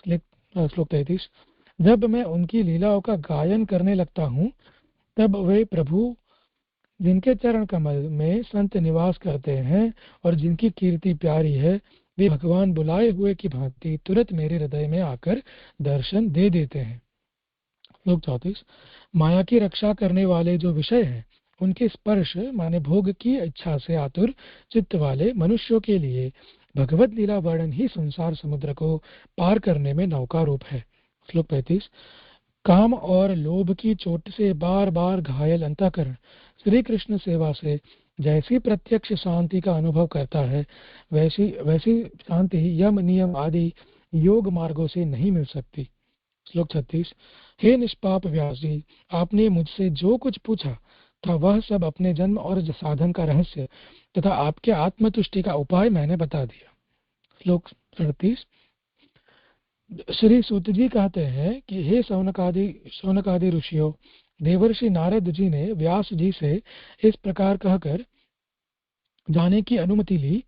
श्लोक 33। जब मैं उनकी लीलाओं का गायन करने लगता हूँ, तब वे प्रभु जिनके चरण कमल में संत निवास करते हैं और जिनकी कीर्ति प्यारी है, वे भगवान बुलाए हुए की भांति तुरंत मेरे हृदय में आकर दर्शन दे देते हैं। श्लोक 34। माया की रक्षा करने वाले जो विषय हैं, उनके स्पर्श माने भोग की इच्छा से आतुर चित्त वाले मनुष्यों के लिए भगवत लीला वर्णन ही संसार समुद्र को पार करने में नौका रूप है। श्लोक 35। काम और लोभ की चोट से बार बार घायल अंतःकरण श्री कृष्ण सेवा से जैसी प्रत्यक्ष शांति का अनुभव करता है, वैसी वैसी शांति यम नियम आदि योग मार्गों से नहीं मिल सकती। श्लोक 36। हे निष्पाप व्यास जी, आपने मुझसे जो कुछ पूछा था वह सब अपने जन्म और साधन का रहस्य तथा आपके आत्मतुष्टि का उपाय मैंने बता दिया। श्लोक 37। श्री सूत जी कहते हैं कि हे शौनकादि ऋषियों, देवर्षि नारद जी ने व्यास जी से इस प्रकार कहकर जाने की अनुमति ली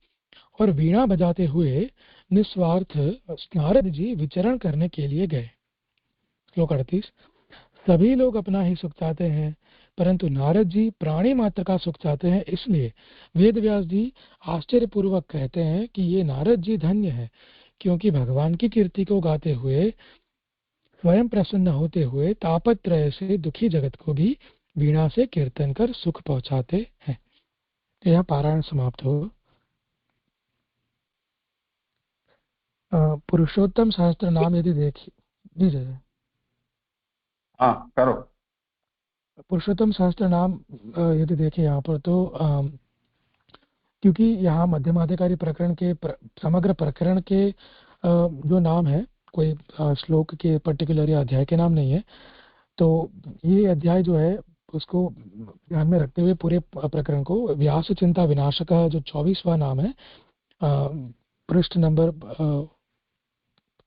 और वीणा बजाते हुए निस्वार्थ नारद जी विचरण करने के लिए गए। श्लोक 38। सभी लोग अपना ही सुख चाहते हैं, परंतु नारद जी प्राणी मात्र का सुख चाहते हैं, इसलिए वेद व्यास जी आश्चर्यपूर्वक कहते हैं कि ये नारद जी धन्य है, क्योंकि भगवान की कीर्ति को गाते हुए स्वयं प्रसन्न होते हुए तापत्रय से दुखी जगत को भी वीणा से कीर्तन कर सुख पहुंचाते हैं। यह पारायण समाप्त हो। पुरुषोत्तम सहस्त्र नाम यदि देखिए दीजिए। हाँ करो। पुरुषोत्तम सहस्त्र नाम यदि देखें यहाँ पर तो क्योंकि यहाँ मध्यमाधिकारी प्रकरण के समग्र प्रकरण के जो नाम है, कोई श्लोक के पर्टिकुलर या अध्याय के नाम नहीं है, तो ये अध्याय जो है उसको ध्यान में रखते हुए पूरे प्रकरण को व्यास चिंता विनाश का जो 24वां नाम है, पृष्ठ नंबर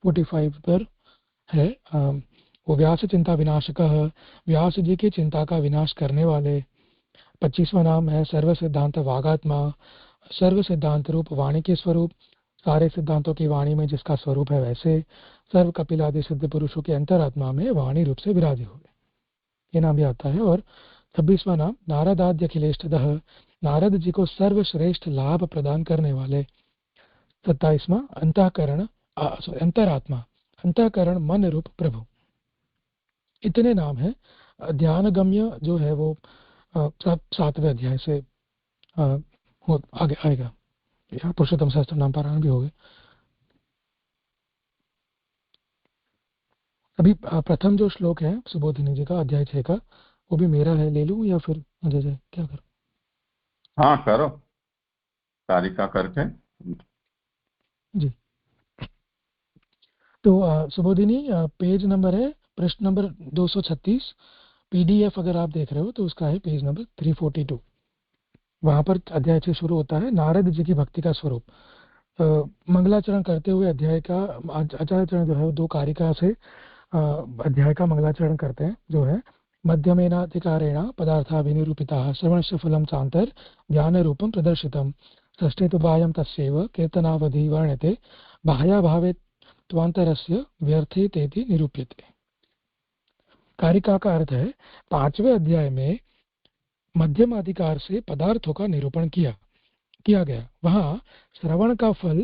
45 पर है। वो व्यास चिंता विनाशकः, व्यास जी की चिंता का विनाश करने वाले। 25वां नाम है सर्व सिद्धांत वागात्मा, सर्व सिद्धांत रूप वाणी के स्वरूप, सारे सिद्धांतों की वाणी में जिसका स्वरूप है वैसे सर्व कपिलादि सिद्ध पुरुषों के अंतरात्मा में वाणी रूप से विराजे हुए, ये नाम भी आता है। और 26वां नाम नारदाद्य अखिलेष्टदः, नारद जी को सर्वश्रेष्ठ लाभ प्रदान करने वाले। 27वां अंतःकरण अंतरात्मा, अंतःकरण मन रूप प्रभु। इतने नाम है। ध्यान गम्य जो है वो 7वें अध्याय से आगे आएगा। यहाँ पुरुषोत्तम सहस्त्र नाम पारायण भी हो गए। अभी प्रथम जो श्लोक है सुबोधिनी जी का अध्याय 6 का, वो भी मेरा है, ले लूं या फिर मुझे जाए, क्या करूं? हाँ करो, कारिका करके जी। तो सुबोधिनी पेज नंबर है पृष्ठ नंबर 236। पीडीएफ अगर आप देख रहे हो तो उसका है पेज नंबर 342। वहां पर अध्याय से शुरू होता है नारद जी की भक्ति का स्वरूप। मंगलाचरण करते हुए अध्याय का आचार्यचरण जो है वो 2 कारिका से अध्याय का मंगलाचरण करते हैं, जो है मध्यमेनाधिकारेण पदार्थाभिनिरूपिताः श्रवणस्य फलं चान्तर ज्ञान रूपम प्रदर्शितम षष्ठे तु बाह्यं तस्यैव कीर्तनावधि वर्ण्यते बाह्याभावे त्वान्तरस्य व्यर्थे तेति निरूप्यते। कारिका का अर्थ है 5वें अध्याय में मध्यम अधिकार से पदार्थों का निरूपण किया गया। वहां श्रवण का फल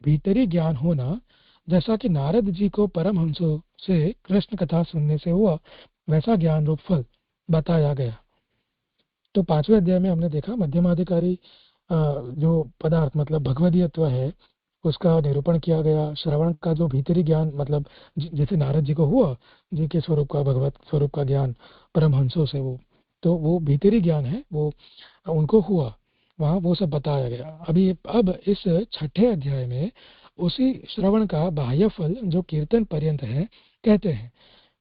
भीतरी ज्ञान होना, जैसा कि नारद जी को परमहंसों से कृष्ण कथा सुनने से हुआ, वैसा ज्ञान रूप फल बताया गया। तो 5वें अध्याय में हमने देखा मध्यमाधिकारी जो पदार्थ मतलब भगवदीयत्व है उसका निरूपण किया गया। श्रवण का जो भीतरी ज्ञान मतलब जैसे नारद जी को हुआ जी के स्वरूप का, भगवत स्वरूप का ज्ञान परमहंसों से, वो तो वो भीतरी ज्ञान है, वो उनको हुआ, वहाँ वो सब बताया गया। अब इस 6ठे अध्याय में उसी श्रवण का बाह्य फल जो कीर्तन पर्यंत है कहते हैं,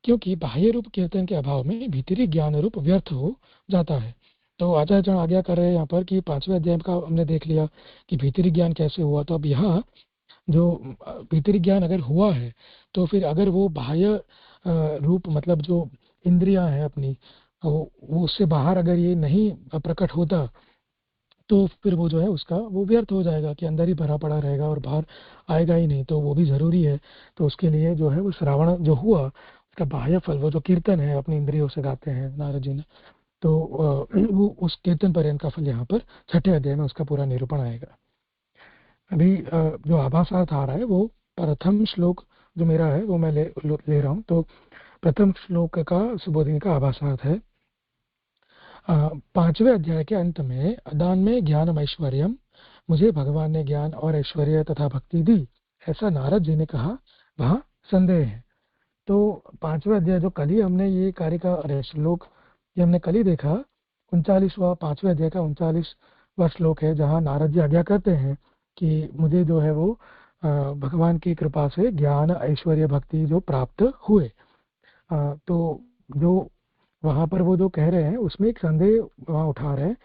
क्योंकि बाह्य रूप कीर्तन के अभाव में भीतरी ज्ञान रूप व्यर्थ हो जाता है। तो आचार्य आज्ञा कर रहे हैं यहाँ पर कि 5वें अध्याय का हमने देख लिया कि भीतरी ज्ञान कैसे हुआ, तो अब यहाँ जो भीतरी ज्ञान अगर हुआ है तो फिर अगर वो बाह्य रूप मतलब जो इंद्रियां हैं अपनी, वो उससे बाहर अगर ये नहीं प्रकट होता तो फिर वो जो है उसका वो व्यर्थ हो जाएगा कि अंदर ही भरा पड़ा रहेगा और बाहर आएगा ही नहीं, तो वो भी जरूरी है। तो उसके लिए जो है वो श्रावण जो हुआ उसका बाह्य फल, वो जो कीर्तन है अपनी इंद्रियों से गाते हैं नारद जी ने, तो वो उस कीर्तन पर्यंत का फल यहाँ पर 6ठे अध्याय में उसका पूरा निरूपण आएगा। अभी जो आभासार्थ आ रहा है वो प्रथम श्लोक जो मेरा है वो मैं ले रहा हूँ। तो प्रथम श्लोक का सुबोधिनी का आभासार्थ है। 5वें अध्याय के अंत में अदान में ज्ञानम ऐश्वर्यम, मुझे भगवान ने ज्ञान और ऐश्वर्य तथा भक्ति दी, ऐसा नारद जी ने कहा, वहाँ संदेह है। तो 5वें अध्याय जो कल ही हमने ये कार्य का अरे श्लोक ये हमने कल ही देखा, 39वां 5वें अध्याय का 39वां श्लोक है, जहाँ नारद जी आज्ञा करते हैं कि मुझे जो है वो भगवान की कृपा से ज्ञान ऐश्वर्य भक्ति जो प्राप्त हुए। तो जो वहां पर वो जो कह रहे हैं उसमें एक संदेह वहाँ उठा रहे हैं,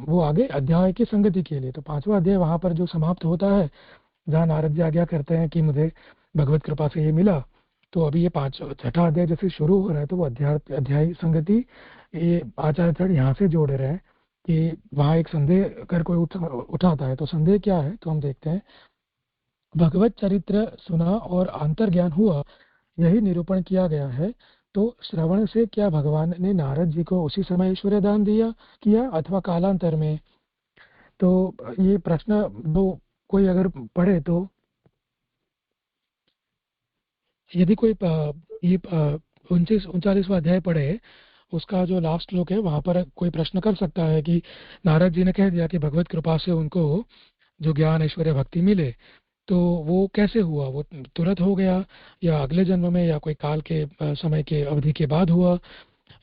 वो आगे अध्याय की संगति के लिए। तो 5वां अध्याय वहां पर जो समाप्त होता है, जहाँ नारद जी आज्ञा करते हैं कि मुझे भगवत कृपा से ये मिला, तो अभी ये 6ठा अध्याय जैसे शुरू हो रहा है, तो वो अध्याय संगति ये आचार्य यहाँ से जोड़ रहे हैं कि वहाँ एक संदेह कर कोई उठाता है। तो संदेह क्या है, तो हम देखते हैं। भगवत चरित्र सुना और अंतर्ज्ञान हुआ, यही निरूपण किया गया है। तो श्रवण से क्या भगवान ने नारद जी को उसी समय ऐश्वर्य दान किया अथवा कालांतर में? तो ये प्रश्न दो कोई अगर पढ़े, तो यदि कोई ये 39वां अध्याय पढ़े, उसका जो लास्ट श्लोक है वहां पर कोई प्रश्न कर सकता है कि नारद जी ने कह दिया कि भगवत कृपा से उनको जो ज्ञान ऐश्वर्य भक्ति मिले, तो वो कैसे हुआ? वो तुरंत हो गया या अगले जन्म में या कोई काल के समय के अवधि के बाद हुआ?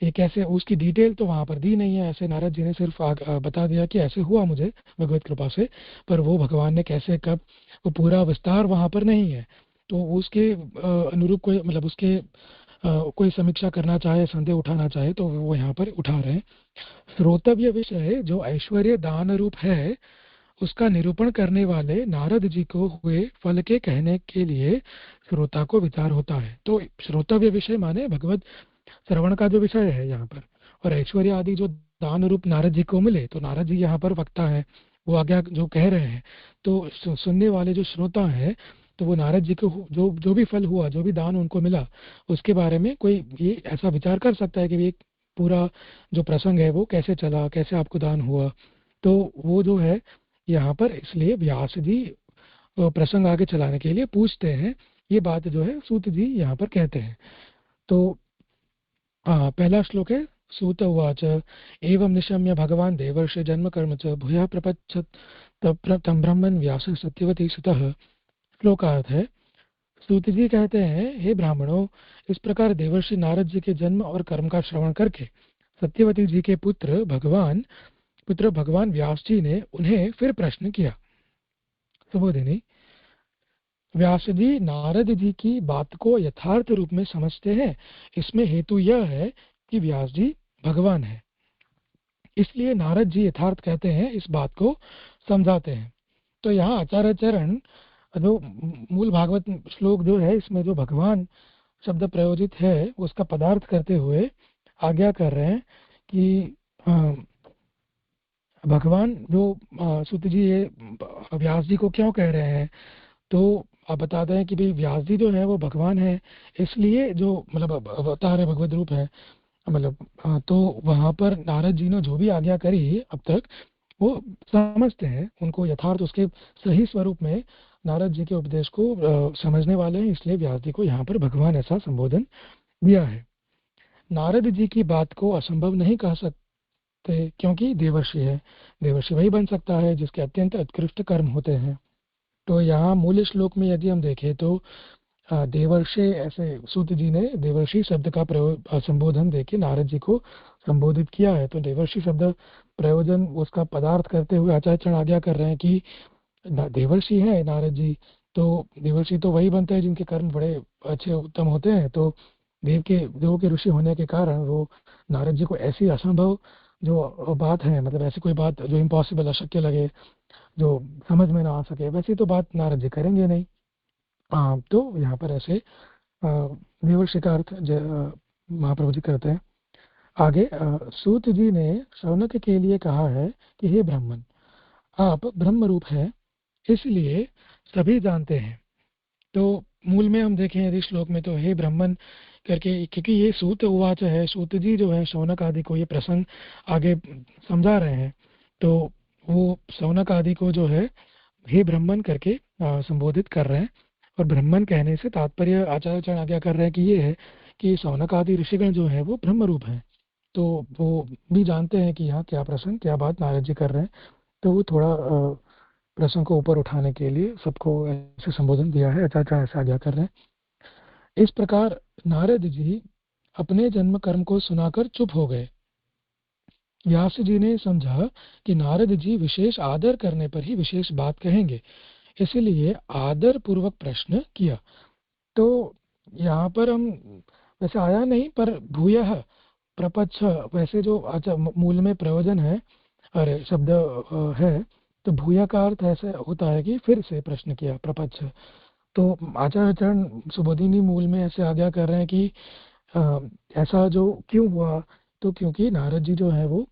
ये कैसे? उसकी डिटेल तो वहां पर दी नहीं है। ऐसे नारद जी ने सिर्फ बता दिया कि ऐसे हुआ मुझे भगवत कृपा से, पर वो भगवान ने कैसे कब, वो पूरा विस्तार वहां पर नहीं है। तो उसके अनुरूप कोई मतलब उसके कोई समीक्षा करना चाहे, संदेह उठाना चाहे, तो वो यहाँ पर उठा रहे हैं। श्रोतव्य विषय जो ऐश्वर्य दान रूप है, उसका निरूपण करने वाले नारद जी को हुए फल के कहने के लिए श्रोता को विचार होता है। तो श्रोतव्य विषय माने भगवत श्रवण का जो विषय है यहाँ पर, और ऐश्वर्य आदि जो दान रूप नारद जी को मिले, तो नारद जी यहाँ पर वक्ता है, वो आज्ञा जो कह रहे हैं। तो सुनने वाले जो श्रोता हैं, तो वो नारद जी को जो जो भी फल हुआ, जो भी दान उनको मिला, उसके बारे में कोई ये ऐसा विचार कर सकता है कि ये पूरा जो प्रसंग है वो कैसे चला, कैसे आपको दान हुआ। तो वो जो है यहाँ पर, इसलिए व्यास जी प्रसंग आगे चलाने के लिए पूछते हैं। ये बात जो है सूत जी यहाँ पर कहते हैं। तो पहला श्लोक है। सूत उवाच एवं निशम्य भगवान देवर्षि जन्म कर्म च भूया प्रपच्छत तं ब्रह्मन् व्यास सत्यवती सुतः। श्लोकार्थ है। सूत जी कहते हैं, हे ब्राह्मणों, इस प्रकार देवर्षि नारद जी के जन्म और कर्म का श्रवण करके सत्यवती जी के पुत्र भगवान व्यास जी ने उन्हें फिर प्रश्न किया। सुबोधिनी, व्यास जी नारद जी की बात को यथार्थ रूप में समझते हैं। इसमें हेतु यह है कि व्यास जी भगवान है, इसलिए नारद जी यथार्थ कहते हैं, इस बात को समझाते हैं। तो यहाँ आचार्य चरण जो मूल भागवत श्लोक जो है, इसमें जो भगवान शब्द प्रयोजित है उसका पदार्थ करते हुए आज्ञा कर रहे हैं कि भगवान जो सूत जी ये व्यास जी को क्यों कह रहे हैं, तो आप बताते हैं कि भाई व्यास जी जो है वो भगवान है, इसलिए जो मतलब अवतार है, भगवत रूप है, मतलब तो वहां पर नारद जी ने जो भी आज्ञा करी अब तक वो समझते हैं, उनको यथार्थ उसके सही स्वरूप में नारद जी के उपदेश को समझने वाले हैं, इसलिए व्यास जी को यहाँ पर भगवान ऐसा संबोधन दिया है। नारद जी की बात को असंभव नहीं कह सकते, क्योंकि देवर्षि है। देवर्षि वही बन सकता है जिसके अत्यंत उत्कृष्ट कर्म होते हैं। तो यहाँ मूल श्लोक में यदि हम देखें तो देवर्षि, ऐसे सूत जी ने देवर्षि शब्द का प्रयोग संबोधन देके नारद जी को संबोधित किया है। तो देवर्षि शब्द प्रयोजन उसका पदार्थ करते हुए आचार्य आज्ञा कर रहे हैं कि देवर्षि है नारद जी, तो देवर्षि तो वही बनते हैं जिनके कर्म बड़े अच्छे उत्तम होते हैं। तो देवों के ऋषि होने के कारण वो नारद जी को ऐसी असंभव जो बात है, मतलब ऐसी कोई बात जो इम्पॉसिबल, अशक्य लगे, जो समझ में ना आ सके, वैसी तो बात नारद जी करेंगे नहीं। तो यहाँ पर ऐसे देवर्षि का अर्थ महाप्रभु जी करते हैं। आगे सूत जी ने शौनक के लिए कहा है कि हे ब्राह्मण, आप ब्रह्म रूप है, इसलिए सभी जानते हैं। तो मूल में हम देखें यदि श्लोक में, तो हे ब्राह्मण करके, क्योंकि ये सूत उवाच है, सूत जी जो है शौनक आदि को ये प्रसंग आगे समझा रहे हैं। तो वो शौनक आदि को जो है हे ब्रह्मन करके संबोधित कर रहे हैं। और ब्रह्मन कहने से तात्पर्य आचार्य चरण आज्ञा कर रहे हैं कि ये है कि शौनक आदि ऋषिगण जो है वो ब्रह्म रूप हैं। तो वो भी जानते हैं कि यहाँ क्या प्रसंग क्या बात नारद जी कर रहे हैं। तो वो थोड़ा प्रसंग को ऊपर उठाने के लिए सबको ऐसे संबोधन दिया है, आचार्य चरण ऐसे आज्ञा कर रहे हैं। इस प्रकार नारद जी अपने जन्म कर्म को सुनाकर चुप हो गए। व्यास जी ने समझा कि नारद जी विशेष आदर करने पर ही विशेष बात कहेंगे, इसलिए आदर पूर्वक प्रश्न किया। तो यहाँ पर हम वैसे आया नहीं, पर भूयः प्रपच्छ, वैसे जो अच्छा मूल में प्रयोजन है, अरे शब्द है, तो भूया का अर्थ ऐसे होता है कि फिर से प्रश्न किया, प्रपच्छ। तो आचार्य चरण सुबोधिनी मूल में ऐसे आज्ञा कर रहे हैं कि अ, ऐसा जो क्यों हुआ, तो क्योंकि नारद जी जो है वो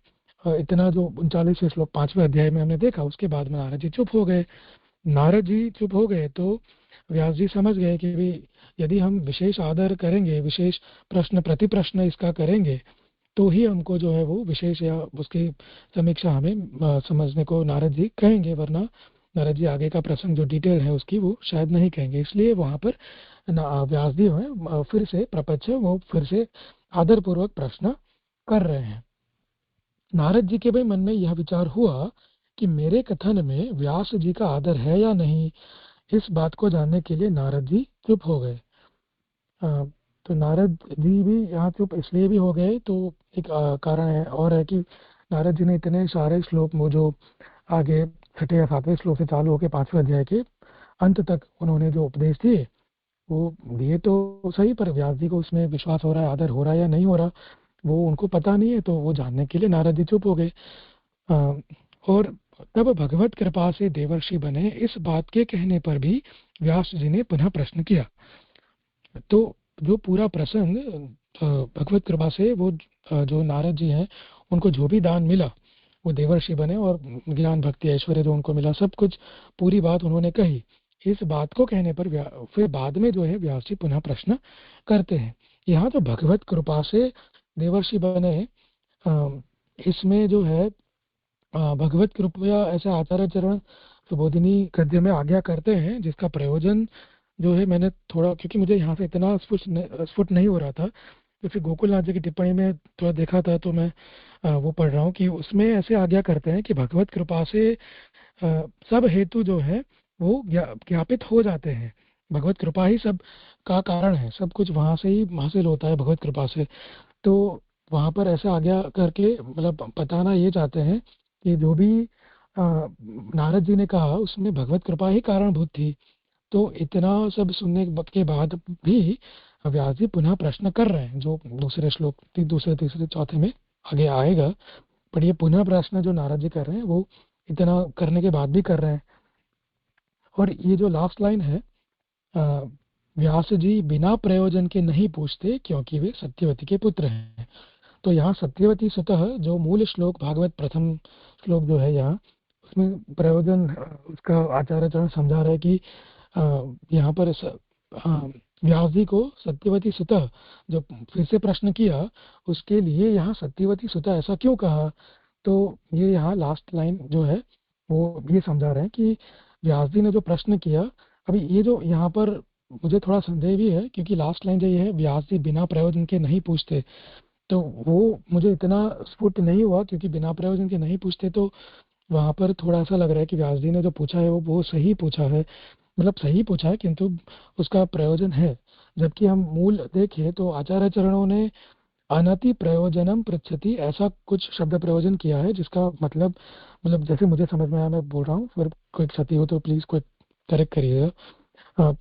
इतना जो 39वें श्लोक 5वें अध्याय में हमने देखा, उसके बाद में नारद जी चुप हो गए। नारद जी चुप हो गए तो व्यास जी समझ गए कि भी यदि हम विशेष आदर करेंगे, विशेष प्रश्न प्रति प्रश्न इसका करेंगे, तो ही हमको जो है वो विशेष या उसकी समीक्षा हमें समझने को नारद जी कहेंगे, वरना नारद जी आगे का प्रसंग जो डिटेल है उसकी वो शायद नहीं कहेंगे। इसलिए वहां पर व्यास जी है फिर से प्रपंच वो फिर से आदर पूर्वक प्रश्न कर रहे हैं। नारद जी के भाई मन में यह विचार हुआ कि मेरे कथन में व्यास जी का आदर है या नहीं। इस बात को जानने के लिए नारद जी चुप हो गए। अ, तो नारद जी भी यहाँ चुप इसलिए भी हो गए, तो एक कारण है और है कि नारद जी ने इतने सारे श्लोक वो जो आगे छठे या सातवें श्लोक से चालू होकर 5वें अध्याय के अंत तक उन्होंने जो उपदेश दिए वो दिए तो सही, पर व्यास जी को उसमें विश्वास हो रहा है, आदर हो रहा है या नहीं हो रहा, वो उनको पता नहीं है। तो वो जानने के लिए नारद जी चुप हो गए। अ, और तब भगवत कृपा से देवर्षि बने, इस बात के कहने पर भी व्यास जी ने पुनः प्रश्न किया। तो जो पूरा प्रसंग भगवत कृपा से वो जो नारद जी हैं उनको जो भी दान मिला, वो देवर्षि बने और ज्ञान भक्ति ऐश्वर्य जो उनको मिला, सब कुछ पूरी बात उन्होंने कही। इस बात को कहने पर फिर बाद में जो है व्यास जी पुनः प्रश्न करते हैं। यहाँ तो भगवत कृपा से देवर्षि बने, इसमें जो है भगवत कृपया ऐसे आचार्य चरण सुबोधिनी गद्य में आज्ञा करते हैं, जिसका प्रयोजन जो है मैंने थोड़ा, क्योंकि मुझे यहाँ से इतना स्फुट नहीं हो रहा था, तो फिर गोकुलनाथ जी की टिप्पणी में थोड़ा देखा था, तो मैं वो पढ़ रहा हूँ कि उसमें ऐसे आज्ञा करते हैं कि भगवत कृपा से सब हेतु जो है वो ज्ञापित हो जाते हैं। भगवत कृपा ही सब का कारण है, सब कुछ वहां से ही हासिल होता है भगवत कृपा से। तो वहां पर ऐसा आज्ञा करके मतलब बताना ये चाहते हैं कि जो भी नारद जी ने कहा उसमें भगवत कृपा ही कारणभूत थी। तो इतना सब सुनने के बाद भी व्यास जी पुनः प्रश्न कर रहे हैं, जो दूसरे श्लोक दूसरे तीसरे चौथे में आगे आएगा। पर ये पुनः प्रश्न जो नारद जी कर रहे हैं वो इतना करने के बाद भी कर रहे हैं। और ये जो लास्ट लाइन है, अ, व्यास जी बिना प्रयोजन के नहीं पूछते क्योंकि वे सत्यवती के पुत्र हैं। तो यहाँ सत्यवती स्वतः जो मूल श्लोक भागवत प्रथम श्लोक जो है यहाँ, उसमें प्रयोजन उसका आचार्य चरण समझा रहे हैं कि यहाँ पर व्यास जी को सत्यवती सुतः जो फिर से प्रश्न किया, उसके लिए यहाँ सत्यवती सुतः ऐसा क्यों कहा। तो ये यहाँ लास्ट लाइन जो है वो ये समझा रहे हैं कि व्यास जी ने जो प्रश्न किया, अभी ये जो यहाँ पर मुझे थोड़ा संदेह भी है, क्योंकि लास्ट लाइन जो ये है व्यास जी बिना प्रयोजन के नहीं पूछते, तो वो मुझे इतना स्फुट नहीं हुआ, क्योंकि बिना प्रयोजन के नहीं पूछते तो वहां पर थोड़ा ऐसा लग रहा है कि व्यास जी ने जो पूछा है वो सही पूछा है, मतलब सही पूछा है, किंतु उसका प्रयोजन है। जबकि हम मूल देखें तो आचार्य चरणों ने अनति प्रयोजनम पृच्छति ऐसा कुछ शब्द प्रयोजन किया है, जिसका मतलब जैसे मुझे समझ में आया मैं बोल रहा हूँ, फिर कोई क्षति हो तो प्लीज कोई करेक्ट करिएगा।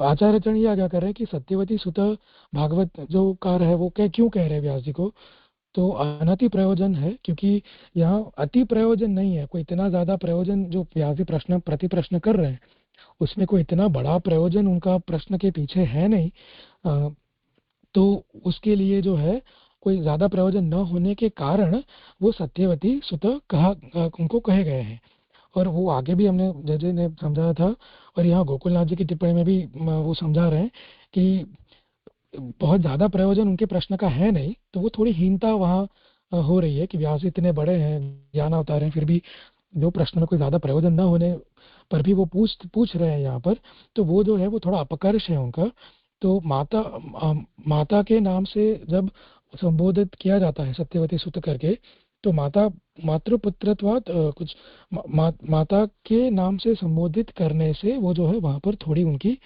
आचार्य चरण ये आज्ञा कर रहे हैं कि सत्यवती सुत भागवत जो कार है वो क्यों कह रहे हैं व्यास जी को। तो अनति प्रयोजन है, क्योंकि यहाँ अति प्रयोजन नहीं है, कोई इतना ज्यादा प्रयोजन जो व्यास जी प्रश्न प्रति प्रश्न कर रहे हैं उसमें कोई इतना बड़ा प्रयोजन उनका प्रश्न के पीछे है नहीं। तो उसके लिए जो है कोई ज्यादा प्रयोजन न होने के कारण वो सत्यवती सुत उनको कहे गए हैं। और वो आगे भी हमने जजे ने समझाया था, और यहाँ गोकुलनाथ जी की टिप्पणी में भी वो समझा रहे हैं कि बहुत ज्यादा प्रयोजन उनके प्रश्न का है नहीं, तो वो थोड़ी हीनता वहाँ हो रही है कि व्यास जी इतने बड़े हैं, ज्ञान अवतार हैं, फिर भी जो प्रश्न में कोई ज्यादा प्रयोजन न होने पर भी वो पूछ रहे हैं यहाँ पर, तो वो जो है वो थोड़ा अपकर्ष है उनका। तो माता के नाम से जब संबोधित किया जाता है सत्यवती सुत करके, तो मातृपुत्रत्वात् कुछ माता के नाम से संबोधित करने से वो जो है वहां पर थोड़ी उनकी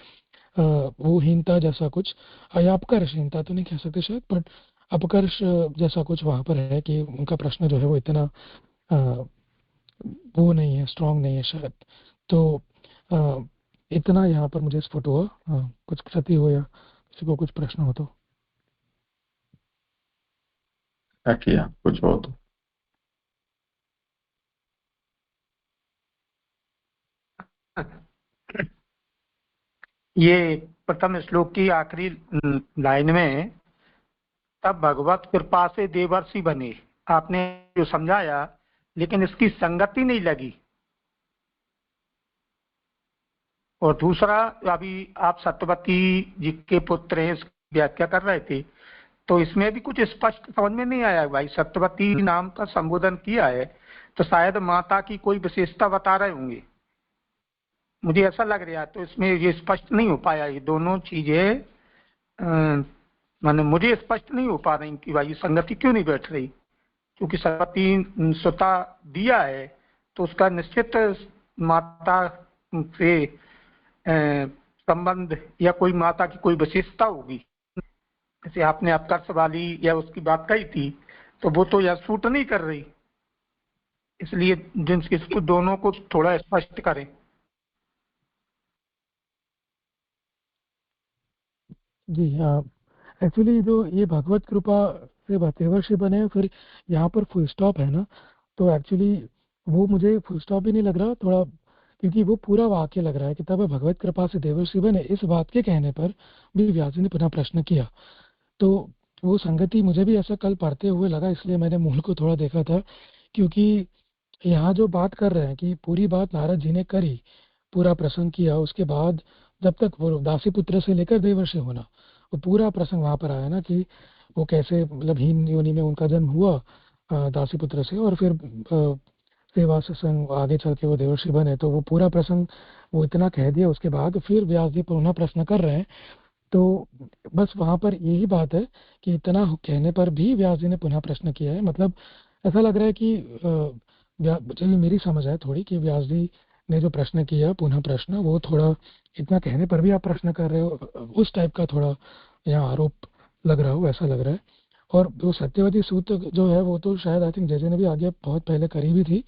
वो हीनता जैसा कुछ, या अपकर्षहीनता तो नहीं कह सकते शायद, बट अपकर्ष जैसा कुछ वहां पर है कि उनका प्रश्न जो है वो इतना अ, वो नहीं है, स्ट्रांग नहीं है शायद। तो अ, इतना यहाँ पर मुझे स्फुट हुआ। कुछ क्षति हो या किसी को कुछ प्रश्न हो तो। क्या किया कुछ हो तो। ये प्रथम श्लोक की आखिरी लाइन में, तब भगवत कृपा से देवर्षि बने, आपने जो समझाया, लेकिन इसकी संगति नहीं लगी। और दूसरा, अभी आप सत्यवती जी के पुत्र हैं इसकी व्याख्या कर रहे थे, तो इसमें भी कुछ स्पष्ट समझ में नहीं आया। भाई सत्यवती नाम का संबोधन किया है तो शायद माता की कोई विशेषता बता रहे होंगे, मुझे ऐसा लग रहा है। तो इसमें ये स्पष्ट नहीं हो पाया, ये दोनों चीजें माने मुझे स्पष्ट नहीं हो पा रही कि भाई संगति क्यों नहीं बैठ रही। क्योंकि सत्यवती सुता दिया है तो उसका निश्चित माता से संबंध या कोई माता की कोई विशेषता होगी। जैसे आपने अपकर्ष वाली या उसकी बात कही थी, तो वो तो यह सूट नहीं कर रही। इसलिए इसको दोनों को थोड़ा स्पष्ट करें। जी हाँ, एक्चुअली जो ये भगवत कृपा से देवर्षि बने, फिर यहाँ पर फुल स्टॉप है ना, तो एक्चुअली वो मुझे फुल स्टॉप भी नहीं लग रहा थोड़ा, क्योंकि वो पूरा वाक्य लग रहा है कि तब भगवत कृपा से देवर्षि बने। इस बात के कहने पर भी व्यास जी ने पुनः प्रश्न किया। तो वो संगति मुझे भी ऐसा कल पढ़ते हुए लगा, इसलिए मैंने मूल को थोड़ा देखा था। क्योंकि यहाँ जो बात कर रहे हैं कि पूरी बात नारद जी ने करी, पूरा प्रसंग किया, उसके बाद जब तक वो दासी पुत्र से लेकर देवर्षि होना, वो पूरा प्रसंग वहां पर आया ना कि वो कैसे मतलब हीन योनि में उनका जन्म हुआ दासी पुत्र से, और फिर सेवा से संग आगे चल के वो देवर्षि बने। तो वो पूरा प्रसंग वो इतना कह दिया, उसके बाद फिर व्यास जी पुनः प्रश्न कर रहे हैं। तो बस वहां पर यही बात है कि इतना कहने पर भी व्यास जी ने पुनः प्रश्न किया है। मतलब ऐसा लग रहा है कि चलिए मेरी समझ है थोड़ी कि व्यास जी ने जो प्रश्न किया पुनः प्रश्न, वो थोड़ा इतना कहने पर भी आप प्रश्न कर रहे हो, उस टाइप का थोड़ा यहाँ आरोप लग रहा हो, ऐसा लग रहा है। और वो सत्यवती सूत्र जो है वो तो शायद आई थिंक जय ने भी आगे बहुत पहले करी भी थी।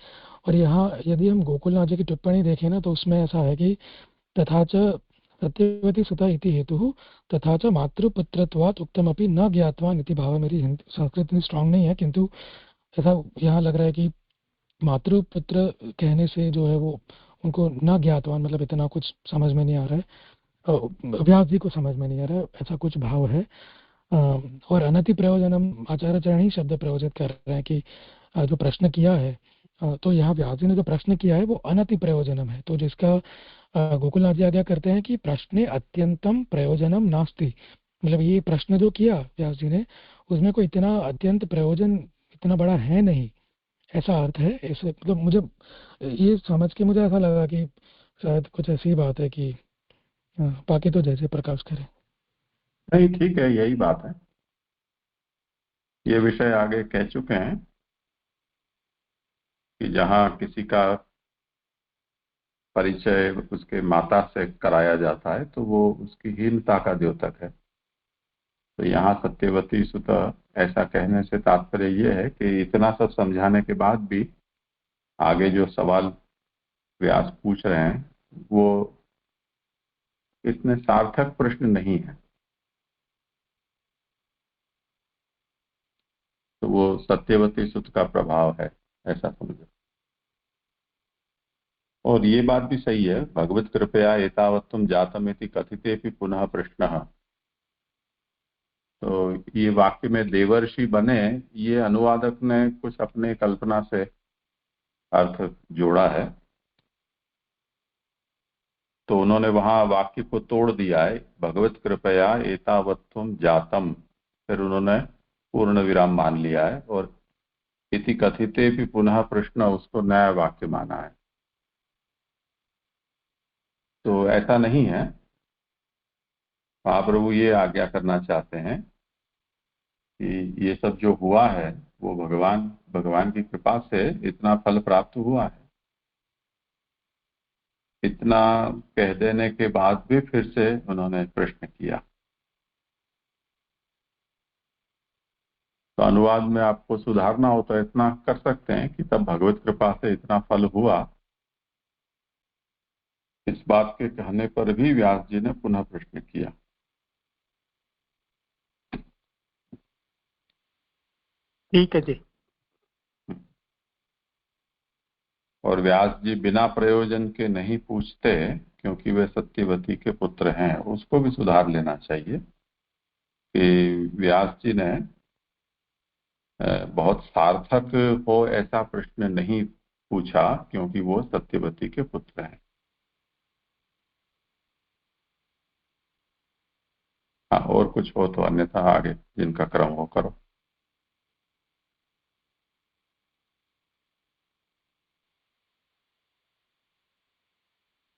और यहाँ यदि हम गोकुलनाथ जी की टिप्पणी देखें ना, तो उसमें ऐसा है कि तथा च सत्यवती सुता इति हेतु तथा च मातृपुत्रत्वात् उक्तमपि न ज्ञातवान इति भाव। मेरी संस्कृत इतनी स्ट्रांग नहीं है, किंतु ऐसा यहाँ लग रहा है कि मातृपुत्र कहने से जो है वो उनको न ज्ञातवान, मतलब इतना कुछ समझ में नहीं आ रहा है, व्यास जी को समझ में नहीं आ रहा है, ऐसा कुछ भाव है। और अनति प्रयोजनम आचार्यचरण ही शब्द प्रयोजित कर रहे हैं कि जो प्रश्न किया है, तो यहाँ व्यास जी ने जो प्रश्न किया है वो अनति प्रयोजनम है। तो जिसका गोकुलनाथ जी आज्ञा करते हैं कि प्रश्ने अत्यंतम प्रयोजनम नास्ति, मतलब ये प्रश्न जो किया व्यास जी ने, उसमें कोई इतना अत्यंत प्रयोजन इतना बड़ा है नहीं, ऐसा अर्थ है। ऐसे मतलब मुझे ये समझ के मुझे ऐसा लगा कि शायद कुछ ऐसी बात है कि बाकी तो जैसे प्रकाश करें। नहीं ठीक है, यही बात है। ये विषय आगे कह चुके हैं कि जहाँ किसी का परिचय उसके माता से कराया जाता है तो वो उसकी हीनता का द्योतक है। तो यहाँ सत्यवती सुत ऐसा कहने से तात्पर्य ये है कि इतना सब समझाने के बाद भी आगे जो सवाल व्यास पूछ रहे हैं वो इतने सार्थक प्रश्न नहीं है, तो वो सत्यवती सुत का प्रभाव है, ऐसा समझो। और ये बात भी सही है, भगवत कृपया एतावत्तुम जातमिति कथितेपि पुनः प्रश्नः। तो ये वाक्य में देवर्षि बने, ये अनुवादक ने कुछ अपने कल्पना से अर्थ जोड़ा है। तो उन्होंने वहां वाक्य को तोड़ दिया है, भगवत कृपया एतावत्तुम जातम, फिर उन्होंने पूर्ण विराम मान लिया है, और इति कथिते भी पुनः प्रश्न उसको नया वाक्य माना है। तो ऐसा नहीं है। महाप्रभु ये आज्ञा करना चाहते हैं कि ये सब जो हुआ है वो भगवान भगवान की कृपा से इतना फल प्राप्त हुआ है। इतना कह देने के बाद भी फिर से उन्होंने प्रश्न किया। तो अनुवाद में आपको सुधारना हो तो इतना कर सकते हैं कि तब भगवत कृपा से इतना फल हुआ। इस बात के कहने पर भी व्यास जी ने पुनः प्रश्न किया। ठीक है जी। और व्यास जी बिना प्रयोजन के नहीं पूछते, क्योंकि वे सत्यवती के पुत्र हैं। उसको भी सुधार लेना चाहिए कि व्यास जी ने बहुत सार्थक हो ऐसा प्रश्न नहीं पूछा, क्योंकि वो सत्यवती के पुत्र हैं। हाँ, और कुछ हो तो अन्यथा आगे जिनका क्रम हो करो।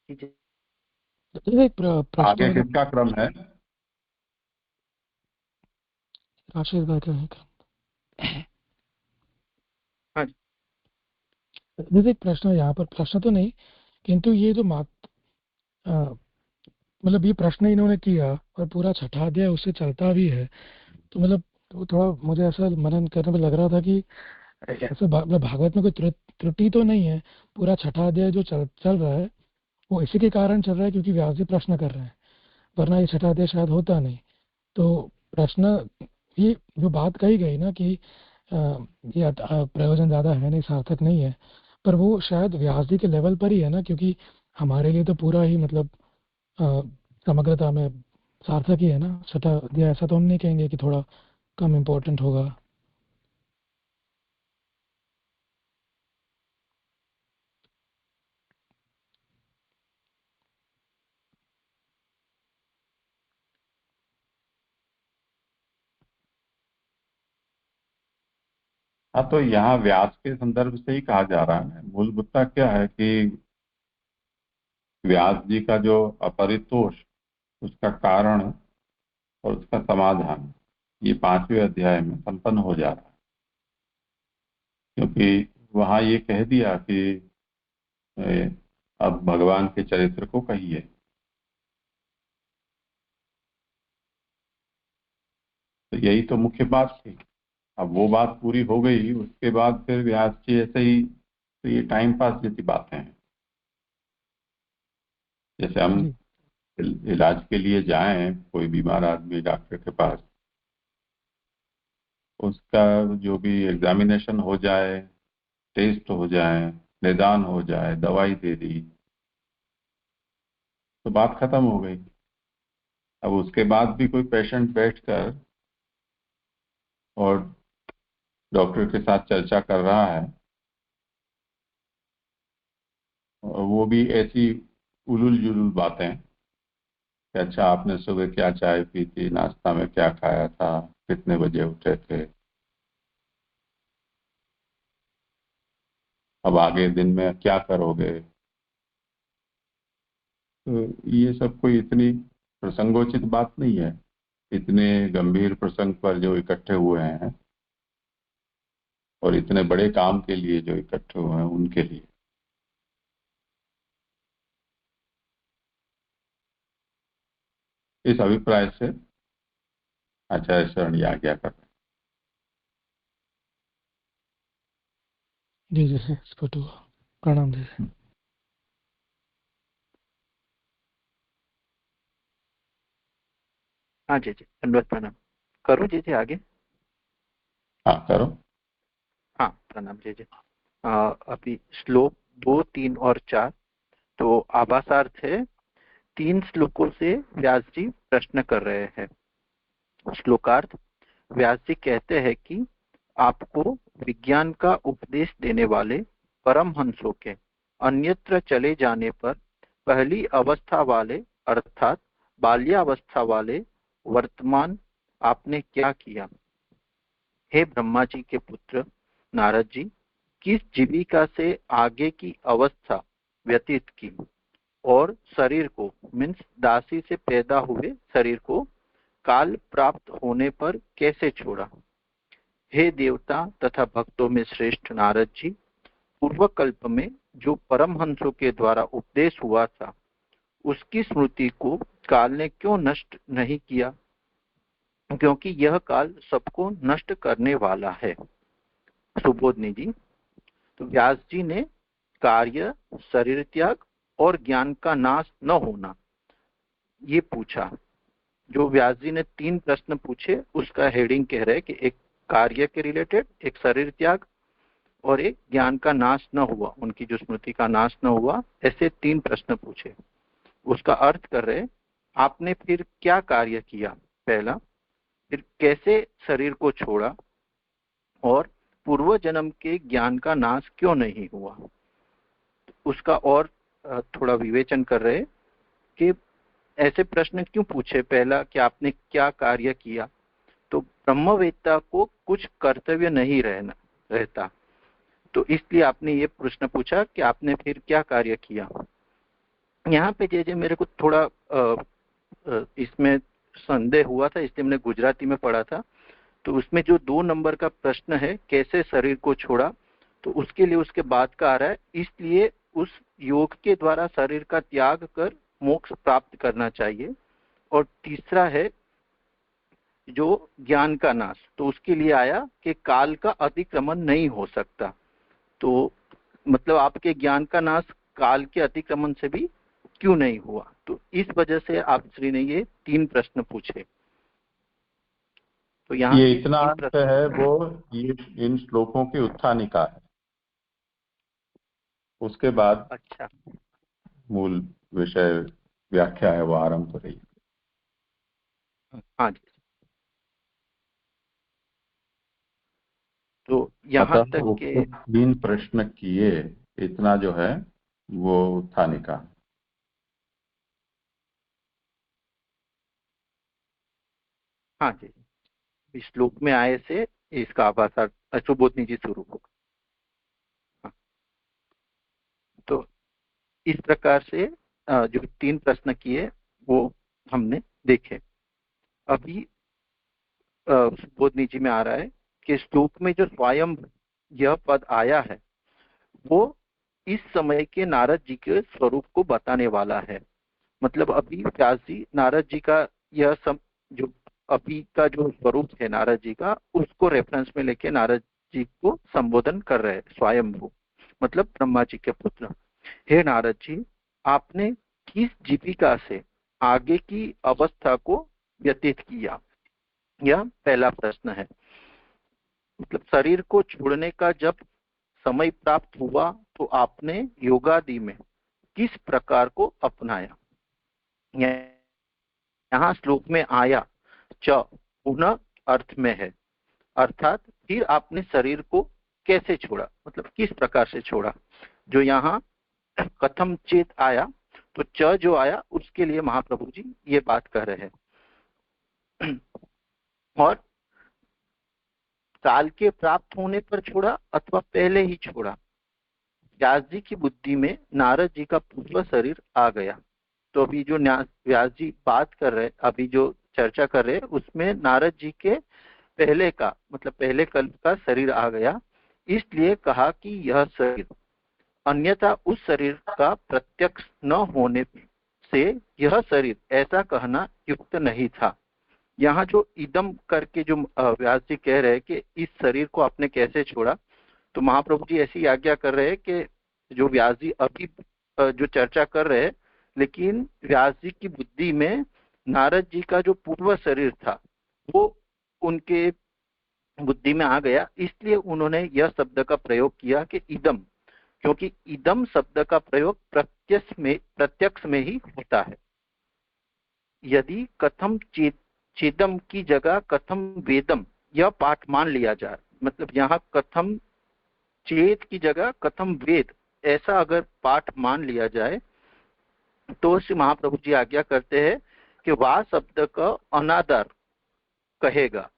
एक प्रश्न आगे मतलब किसका क्रम है? आशीष भाई का है क्या? हाँ। जैसे एक प्रश्न यहाँ पर, प्रश्न तो नहीं किंतु ये जो मतलब ये प्रश्न इन्होंने किया और पूरा छठा अध्याय उससे चलता भी है, तो मतलब तो थोड़ा मुझे ऐसा मनन करने में लग रहा था कि ऐसा मतलब भागवत में कोई त्रुटि तो नहीं है। पूरा छठा अध्याय जो चल रहा है वो इसी के कारण चल रहा है क्योंकि व्यास जी प्रश्न कर रहे हैं, वरना ये छठा अध्याय शायद होता नहीं। तो प्रश्न, ये जो बात कही गई ना कि अ, ये प्रयोजन ज़्यादा है नहीं, सार्थक नहीं है, पर वो शायद व्यास जी के लेवल पर ही है ना, क्योंकि हमारे लिए तो पूरा ही मतलब अ, समग्रता में सार्थक ही है ना छठा अध्याय। ऐसा तो हम नहीं कहेंगे कि थोड़ा कम इम्पोर्टेंट होगा। हाँ, तो यहाँ व्यास के संदर्भ से ही कहा जा रहा है। मूल मुद्दा क्या है कि व्यास जी का जो अपरितोष, उसका कारण और उसका समाधान ये 5वें अध्याय में संपन्न हो जा रहा है। क्योंकि वहां ये कह दिया कि अब भगवान के चरित्र को कहिए। तो यही तो मुख्य बात थी। अब वो बात पूरी हो गई, उसके बाद फिर व्यास जी ऐसे ही, तो ये टाइम पास जैसी बातें हैं। जैसे हम जी इलाज के लिए जाएं, कोई बीमार आदमी डॉक्टर के पास, उसका जो भी एग्जामिनेशन हो जाए, टेस्ट हो जाए, निदान हो जाए, दवाई दे दी, तो बात खत्म हो गई। अब उसके बाद भी कोई पेशेंट बैठकर और डॉक्टर के साथ चर्चा कर रहा है, और वो भी ऐसी उलूल जुलूल बातें कि अच्छा आपने सुबह क्या चाय पी थी, नाश्ता में क्या खाया था, कितने बजे उठे थे, अब आगे दिन में क्या करोगे। तो ये सब कोई इतनी प्रसंगोचित बात नहीं है। इतने गंभीर प्रसंग पर जो इकट्ठे हुए हैं और इतने बड़े काम के लिए जो इकट्ठे हुए हैं, उनके लिए। इस अभिप्राय से आचार्य शरण आज्ञा कर रहे जी जी स्फुट हुआ। प्रणाम जी। हैं। हाँ जी जी, दंडवत प्रणाम। करूँ जी जी आगे? हाँ, करो। हाँ, प्रणाम जी जी। अभी श्लोक 2, 3 और 4 तो आभासार्थ है। 3 श्लोकों से व्यास जी प्रश्न कर रहे हैं। श्लोकार्थ: व्यास जी कहते हैं कि आपको विज्ञान का उपदेश देने वाले परमहंसों के अन्यत्र चले जाने पर पहली अवस्था वाले अर्थात बाल्यावस्था वाले वर्तमान आपने क्या किया? हे ब्रह्मा जी के पुत्र नारद जी, किस जीविका से आगे की अवस्था व्यतीत की? और शरीर को मीन्स दासी से पैदा हुए शरीर को काल प्राप्त होने पर कैसे छोड़ा? हे देवता तथा भक्तों में श्रेष्ठ नारद जी, पूर्व कल्प में जो परमहंसों के द्वारा उपदेश हुआ था उसकी स्मृति को काल ने क्यों नष्ट नहीं किया? क्योंकि यह काल सबको नष्ट करने वाला है। सुबोधनी जी, तो व्यास जी ने कार्य, शरीर त्याग और ज्ञान का नाश न होना ये पूछा। जो व्यास जी ने 3 प्रश्न पूछे उसका हेडिंग कह रहे हैं कि एक कार्य के रिलेटेड, एक शरीर त्याग और एक ज्ञान का नाश न हुआ, उनकी जो स्मृति का नाश न हुआ, ऐसे 3 प्रश्न पूछे। उसका अर्थ कर रहे, आपने फिर क्या कार्य किया पहला, फिर कैसे शरीर को छोड़ा और पूर्व जन्म के ज्ञान का नाश क्यों नहीं हुआ। उसका और थोड़ा विवेचन कर रहे कि ऐसे प्रश्न क्यों पूछे। पहला कि आपने क्या कार्य किया, तो ब्रह्मवेत्ता को कुछ कर्तव्य नहीं रहता, तो इसलिए आपने ये प्रश्न पूछा कि आपने फिर क्या कार्य किया। यहाँ पे जे मेरे को थोड़ा इसमें संदेह हुआ था, इसलिए मैंने गुजराती में पढ़ा था। तो उसमें जो 2 नंबर का प्रश्न है कैसे शरीर को छोड़ा, तो उसके लिए उसके बाद का आ रहा है, इसलिए उस योग के द्वारा शरीर का त्याग कर मोक्ष प्राप्त करना चाहिए। और तीसरा है जो ज्ञान का नाश, तो उसके लिए आया कि काल का अतिक्रमण नहीं हो सकता। तो मतलब आपके ज्ञान का नाश काल के अतिक्रमण से भी क्यों नहीं हुआ। तो इस वजह से आप श्री ने ये 3 प्रश्न पूछे। तो यहाँ ये इतना अंश है वो ये इन श्लोकों की उत्थानिका है, उसके बाद अच्छा, मूल विषय व्याख्या है वो आरंभ हो रही है। हाँ जी। तो यहाँ अतः तक के 3 प्रश्न किए, इतना जो है वो उत्थानिका। हाँ जी, इस श्लोक में आए से इसका आभास सुबोधनी जी शुरू होगा। हाँ। तो इस प्रकार से जो 3 प्रश्न किए वो हमने देखे। अभी सुबोधनी जी में आ रहा है कि श्लोक में जो स्वयं यह पद आया है वो इस समय के नारद जी के स्वरूप को बताने वाला है। मतलब अभी व्यास जी नारद जी का यह जो अभी का जो स्वरूप है नारद जी का, उसको रेफरेंस में लेके नारद जी को संबोधन कर रहे हैं। स्वयंभू मतलब ब्रह्मा जी के पुत्र। हे नारद जी, आपने किस जीविका से आगे की अवस्था को व्यतीत किया, यह पहला प्रश्न है। मतलब शरीर को छोड़ने का जब समय प्राप्त हुआ तो आपने योगादि में किस प्रकार को अपनाया। यहाँ श्लोक में आया च पुनः अर्थ में है, अर्थात फिर आपने शरीर को कैसे छोड़ा, मतलब किस प्रकार से छोड़ा। जो यहाँ कथम चेत आया, तो च जो आया उसके लिए महाप्रभु जी ये बात कह रहे हैं। और काल के प्राप्त होने पर छोड़ा अथवा पहले ही छोड़ा। व्यास जी की बुद्धि में नारद जी का पूर्व शरीर आ गया। तो अभी जो व्यास जी बात कर रहे, अभी जो चर्चा कर रहे, उसमें नारद जी के पहले का मतलब पहले कल्प का शरीर आ गया, इसलिए कहा कि यह शरीर, अन्यथा उस शरीर का प्रत्यक्ष न होने से यह शरीर ऐसा कहना युक्त नहीं था। यहाँ जो इदम करके जो व्यास जी कह रहे हैं कि इस शरीर को आपने कैसे छोड़ा, तो महाप्रभु जी ऐसी आज्ञा कर रहे हैं कि जो व्यास जी अभी जो चर्चा कर रहे हैं, लेकिन व्यास जी की बुद्धि में नारद जी का जो पूर्व शरीर था वो उनके बुद्धि में आ गया, इसलिए उन्होंने यह शब्द का प्रयोग किया कि इदम, क्योंकि इदम शब्द का प्रयोग प्रत्यक्ष में ही होता है। यदि कथम चेदम की जगह कथम वेदम यह पाठ मान लिया जाए, मतलब यहाँ कथम चेत की जगह कथम वेद ऐसा अगर पाठ मान लिया जाए, तो श्री महाप्रभु जी आज्ञा करते हैं कि वाह शब्द का अनादर कहेगा,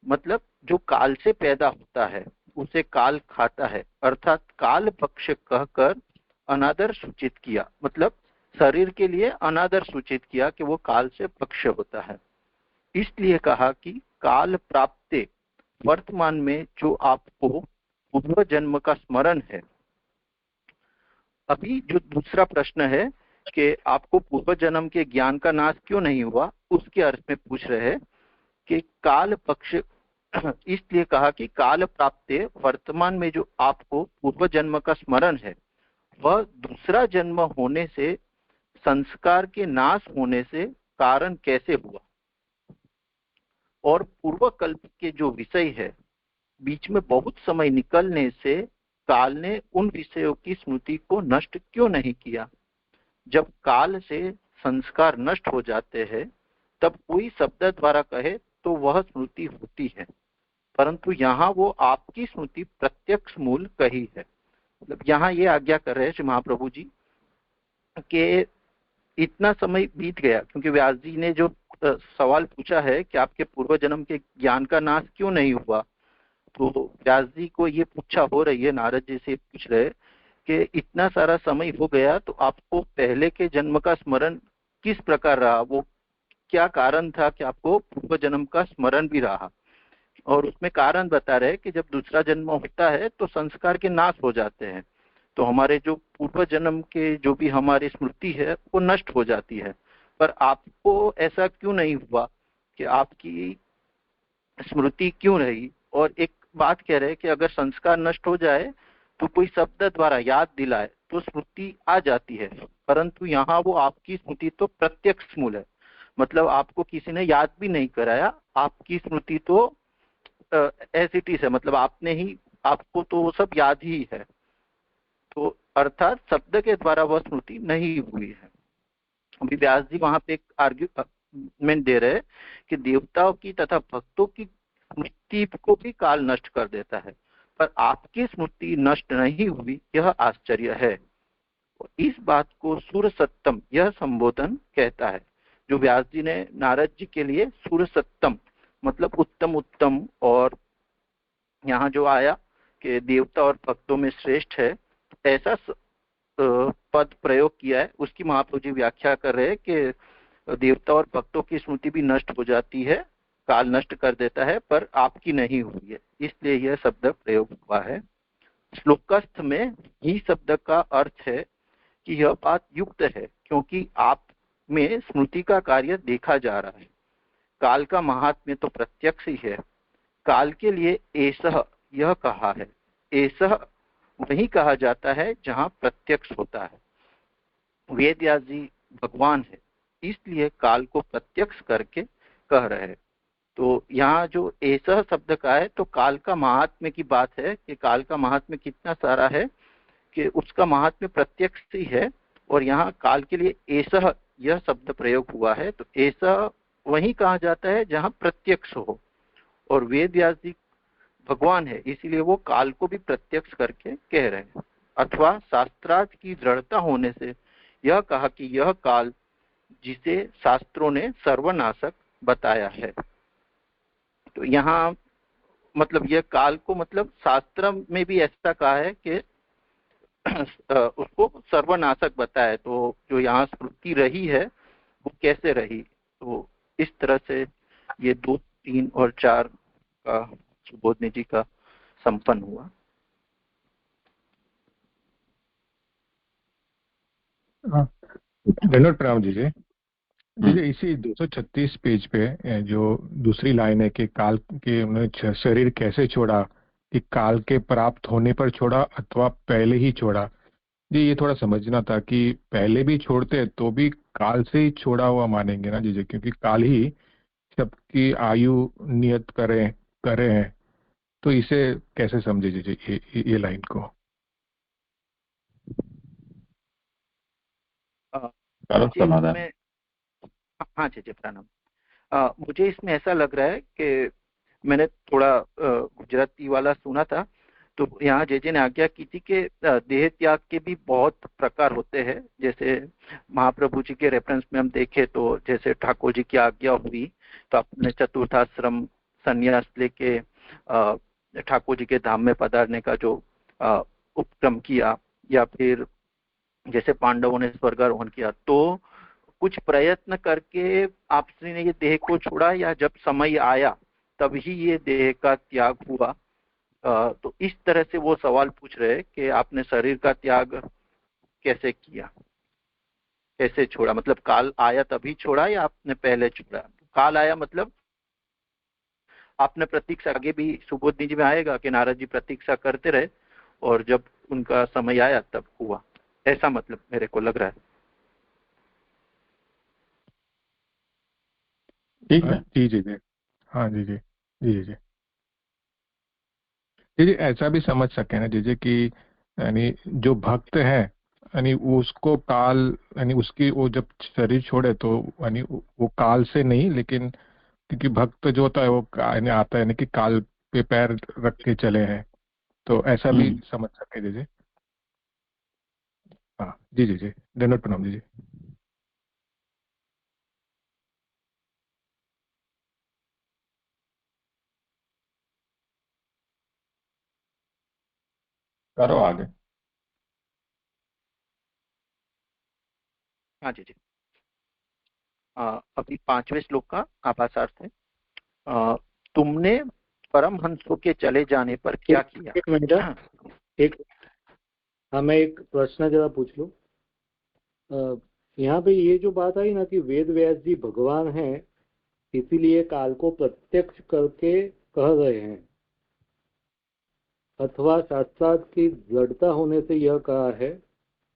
मतलब जो काल से पैदा होता है उसे काल खाता है, अर्थात काल पक्ष कहकर अनादर सूचित किया। मतलब शरीर के लिए अनादर सूचित किया कि वो काल से पक्ष होता है। इसलिए कहा कि काल प्राप्ते वर्तमान में जो आपको पूर्व जन्म का स्मरण है। अभी जो दूसरा प्रश्न है कि आपको पूर्व जन्म के ज्ञान का नाश क्यों नहीं हुआ, उसके अर्थ में पूछ रहे हैं कि काल पक्ष इसलिए कहा कि काल प्राप्ते वर्तमान में जो आपको पूर्व जन्म का स्मरण है वह दूसरा जन्म होने से, संस्कार के नाश होने से कारण कैसे हुआ, और पूर्व कल्प के जो विषय है बीच में बहुत समय निकलने से काल ने उन विषयों की स्मृति को नष्ट क्यों नहीं किया। जब काल से संस्कार नष्ट हो जाते हैं तब कोई शब्द द्वारा कहे तो वह स्मृति होती है, परंतु यहाँ वो आपकी स्मृति प्रत्यक्ष मूल कही है। मतलब यहाँ ये आज्ञा कर रहे हैं श्री महाप्रभु जी कि इतना समय बीत गया, क्योंकि व्यास जी ने जो सवाल पूछा है कि आपके पूर्व जन्म के ज्ञान का नाश क्यों नहीं हुआ, तो व्यास जी को ये पूछा हो रही है, नारद जी से पूछ रहे कि इतना सारा समय हो गया तो आपको पहले के जन्म का स्मरण किस प्रकार रहा, वो क्या कारण था कि आपको पूर्व जन्म का स्मरण भी रहा। और उसमें कारण बता रहे कि जब दूसरा जन्म होता है तो संस्कार के नाश हो जाते हैं, तो हमारे जो पूर्व जन्म के जो भी हमारी स्मृति है वो नष्ट हो जाती है। पर आपको ऐसा क्यों नहीं हुआ कि आपकी स्मृति क्यों रही। और एक बात कह रहे हैं कि अगर संस्कार नष्ट हो जाए तो कोई शब्द द्वारा याद दिलाए तो स्मृति आ जाती है, परंतु यहाँ वो आपकी स्मृति तो प्रत्यक्ष मूल है। मतलब आपको किसी ने याद भी नहीं कराया, आपकी स्मृति तो एज इट इज है, मतलब आपने ही, आपको तो वो सब याद ही है। तो अर्थात शब्द के द्वारा वह स्मृति नहीं हुई है। अभी व्यास जी वहां पे एक आर्ग्यूमेंट दे रहे हैं कि देवताओं की तथा भक्तों की स्मृति को भी काल नष्ट कर देता है, पर आपकी स्मृति नष्ट नहीं हुई, यह आश्चर्य है। इस बात को सूर सत्तम यह संबोधन कहता है, जो व्यास जी ने नारद जी के लिए सूर सत्तम मतलब उत्तम उत्तम, और यहाँ जो आया कि देवता और भक्तों में श्रेष्ठ है, ऐसा पद प्रयोग किया है, उसकी महाप्रभु जी व्याख्या कर रहे हैं कि देवता और भक्तों की स्मृति भी नष्ट हो जाती है, काल नष्ट कर देता है, पर आपकी नहीं हुई है, इसलिए यह शब्द प्रयोग हुआ है। श्लोकस्थ में ही शब्द का अर्थ है कि यह बात युक्त है, क्योंकि आप में स्मृति का कार्य देखा जा रहा है। काल का महात्म्य तो प्रत्यक्ष ही है। काल के लिए एसह यह कहा है, एसह वही कहा जाता है जहां प्रत्यक्ष होता है। वेद व्यास जी भगवान है, इसलिए काल को प्रत्यक्ष करके कह रहे हैं। तो यहाँ जो एसह शब्द का है तो काल का महात्म्य की बात है कि काल का महात्म्य कितना सारा है कि उसका महात्म्य प्रत्यक्ष ही है, और यहाँ काल के लिए एसह यह शब्द प्रयोग हुआ है, तो एसह वही कहा जाता है जहां प्रत्यक्ष हो, और वेद व्यास जी भगवान है इसीलिए वो काल को भी प्रत्यक्ष करके कह रहे हैं। अथवा शास्त्रार्थ की दृढ़ता होने से यह कहा कि यह काल जिसे शास्त्रों ने सर्वनाशक बताया है। तो यहाँ मतलब यह काल को मतलब शास्त्र में भी ऐसा कहा है कि उसको सर्वनाशक बताया, तो जो यहाँ स्मृति रही है वो कैसे रही। तो इस तरह से ये 2, 3 और 4 का सुबोधनी जी का संपन्न हुआ। धन्यवाद प्रणाम जी जी। इसी 236 पेज पे जो दूसरी लाइन है कि काल के उन्होंने शरीर कैसे छोड़ा, कि काल के प्राप्त होने पर छोड़ा अथवा पहले ही छोड़ा। जी ये थोड़ा समझना था कि पहले भी छोड़ते तो भी काल से ही छोड़ा हुआ मानेंगे ना जी, क्योंकि काल ही सबकी आयु नियत करे हैं। तो इसे कैसे समझे जी ये लाइन को? इसमें हाँ जी प्रणाम। मुझे इसमें ऐसा लग रहा है कि मैंने थोड़ा गुजराती वाला सुना था, तो यहाँ जे ने आज्ञा की थी कि देह त्याग के भी बहुत प्रकार होते हैं। जैसे महाप्रभु जी के रेफरेंस में हम देखें तो जैसे ठाकुर जी की आज्ञा हुई तो आपने चतुर्थाश्रम संन्यास लेके ठाकुर जी के धाम में पधारने का जो उपक्रम किया, या फिर जैसे पांडवों ने स्वर्गारोहण किया, तो कुछ प्रयत्न करके आपने ये देह को छोड़ा या जब समय आया तभी ये देह का त्याग हुआ? तो इस तरह से वो सवाल पूछ रहे हैं कि आपने शरीर का त्याग कैसे किया, कैसे छोड़ा, मतलब काल आया तभी छोड़ा या आपने पहले छोड़ा? काल आया मतलब आपने प्रतीक्षा, आगे भी सुबोधनी जी में आएगा कि नारद जी प्रतीक्षा करते रहे और जब उनका समय आया तब हुआ, ऐसा मतलब मेरे को लग रहा है। ठीक है। जी जी जी, हाँ जी जी जी जी जी जी जी, ऐसा भी समझ सके ना जी जी कि यानी जो भक्त है यानी उसको काल, यानी उसकी वो जब शरीर छोड़े तो यानी वो काल से नहीं, लेकिन क्योंकि भक्त जो होता है वो यानी आता है, यानी कि काल पे पैर रख के चले हैं, तो ऐसा भी समझ सके जी जी। हाँ जी जी जी, दंडवत प्रणाम जी जी। करो आगे। हाँ जी जी। अभी 5वें श्लोक का आभासार्थ है। तुमने परमहंसों के चले जाने पर क्या किया? एक मिनट, एक हाँ, मैं एक प्रश्न जरा पूछ लूं। यहाँ पे ये जो बात आई ना कि वेद व्यास जी भगवान हैं, इसीलिए काल को प्रत्यक्ष करके कह रहे हैं, अथवा साक्षात की दृढ़ता होने से यह कहा है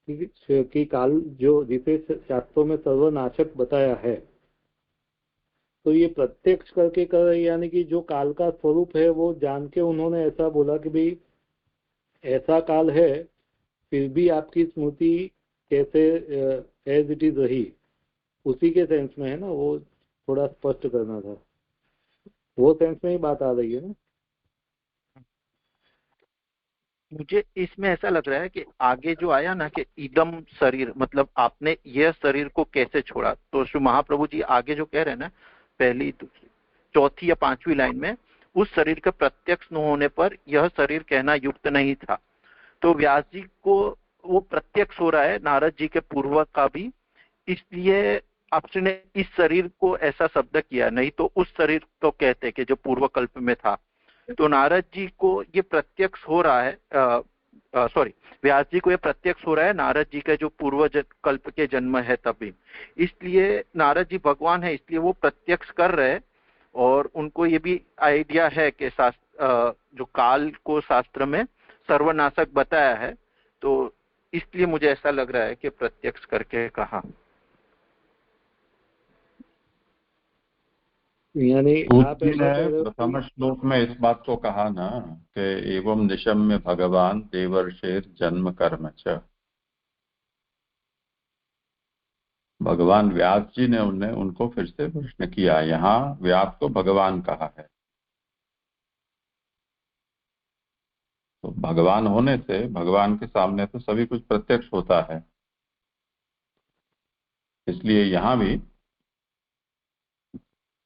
कि काल जो जिसे शास्त्रों में सर्वनाशक बताया है, तो ये प्रत्यक्ष करके कह रहे हैं, यानी कि जो काल का स्वरूप है वो जान के उन्होंने ऐसा बोला कि भाई ऐसा काल है, फिर भी आपकी स्मृति कैसे एज इट इज रही, उसी के सेंस में है ना, वो थोड़ा स्पष्ट करना था, वो सेंस में ही बात आ रही है ना। मुझे इसमें ऐसा लग रहा है कि आगे जो आया ना कि इदम शरीर, मतलब आपने यह शरीर को कैसे छोड़ा, तो श्री महाप्रभु जी आगे जो कह रहे हैं ना, पहली दूसरी चौथी या 5वीं लाइन में, उस शरीर के प्रत्यक्ष न होने पर यह शरीर कहना युक्त नहीं था। तो व्यास जी को वो प्रत्यक्ष हो रहा है नारद जी के पूर्व का भी, इसलिए आपने इस शरीर को ऐसा शब्द किया, नहीं तो उस शरीर को कहते कि जो पूर्व कल्प में था। तो नारद जी को ये प्रत्यक्ष हो रहा है, सॉरी, व्यास जी को ये प्रत्यक्ष हो रहा है नारद जी के जो पूर्व कल्प के जन्म है तभी, इसलिए नारद जी भगवान है, इसलिए वो प्रत्यक्ष कर रहे हैं। और उनको ये भी आइडिया है कि जो काल को शास्त्र में सर्वनाशक बताया है, तो इसलिए मुझे ऐसा लग रहा है कि प्रत्यक्ष करके कहा। यानी आप जी ऐसा ने कह रहे हो प्रथम श्लोक में इस बात को कहा ना कि एवं निशम्य भगवान देवर्षेर जन्म कर्म च। भगवान व्यास जी ने उनको फिर से प्रश्न किया, यहाँ व्यास को भगवान कहा है, तो भगवान होने से भगवान के सामने तो सभी कुछ प्रत्यक्ष होता है, इसलिए यहाँ भी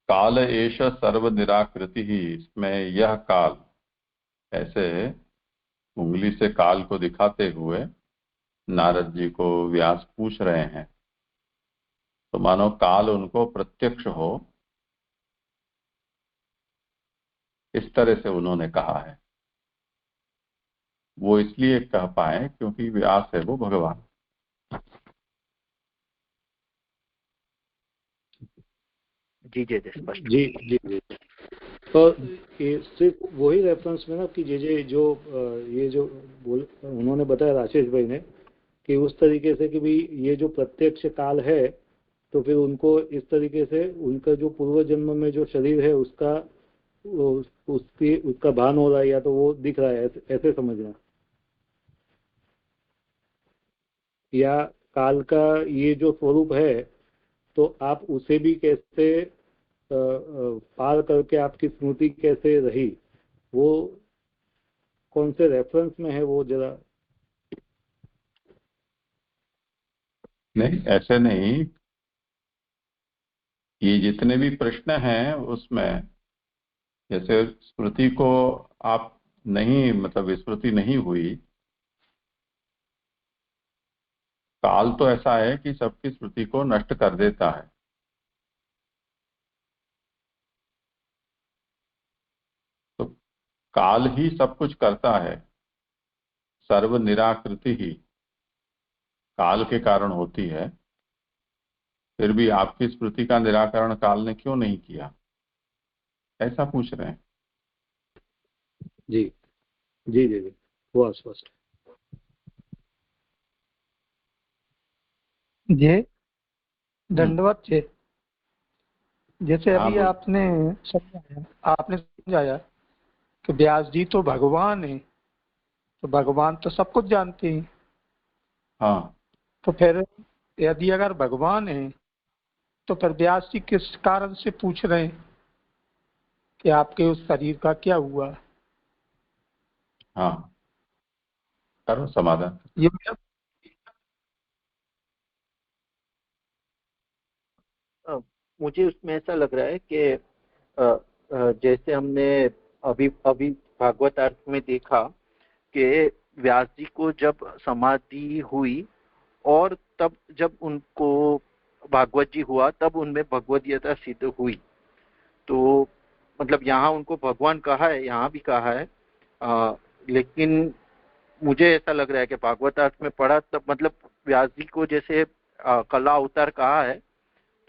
काल एष सर्व निराकृति ही, इसमें यह काल, ऐसे उंगली से काल को दिखाते हुए नारद जी को व्यास पूछ रहे हैं, तो मानो काल उनको प्रत्यक्ष हो, इस तरह से उन्होंने कहा है। वो इसलिए कह पाए क्योंकि व्यास है वो भगवान। जी जी स्पष्ट। जी जी जी। तो ये सिर्फ वही रेफरेंस में ना कि जे जो ये जो बोल उन्होंने बताया राजेश भाई ने कि उस तरीके से कि भाई ये जो प्रत्यक्ष काल है, तो फिर उनको इस तरीके से उनका जो पूर्व जन्म में जो शरीर है उसका उसका भान हो रहा है, या तो वो दिख रहा है, ऐसे समझना। या काल का ये जो स्वरूप है, तो आप उसे भी कैसे पार करके आपकी स्मृति कैसे रही, वो कौन से रेफरेंस में है वो जरा। नहीं, ऐसे नहीं, ये जितने भी प्रश्न हैं उसमें जैसे स्मृति को आप नहीं, मतलब स्मृति नहीं हुई, काल तो ऐसा है कि सबकी स्मृति को नष्ट कर देता है। तो काल ही सब कुछ करता है, सर्व निराकृति ही काल के कारण होती है। फिर भी आपकी स्मृति का निराकरण काल ने क्यों नहीं किया, ऐसा पूछ रहे हैं। जी जी जी जी, वो स्पष्ट। ये दंडवत है। जैसे हाँ अभी बोल। आपने समझाया कि व्यास जी तो भगवान है, तो भगवान तो सब कुछ जानते हैं। हाँ, तो फिर यदि अगर भगवान है तो फिर व्यास जी किस कारण से पूछ रहे हैं कि आपके उस शरीर का क्या हुआ? हाँ, करो समाधान। ये मेरा मुझे उसमें ऐसा लग रहा है कि जैसे हमने अभी अभी भागवतार्थ में देखा कि व्यास जी को जब समाधि हुई और तब जब उनको भागवत जी हुआ तब उनमें भगवदीयता सिद्ध हुई। तो मतलब यहाँ उनको भगवान कहा है, यहाँ भी कहा है, लेकिन मुझे ऐसा लग रहा है कि भागवतार्थ में पढ़ा तब मतलब व्यास जी को जैसे कला अवतार कहा है,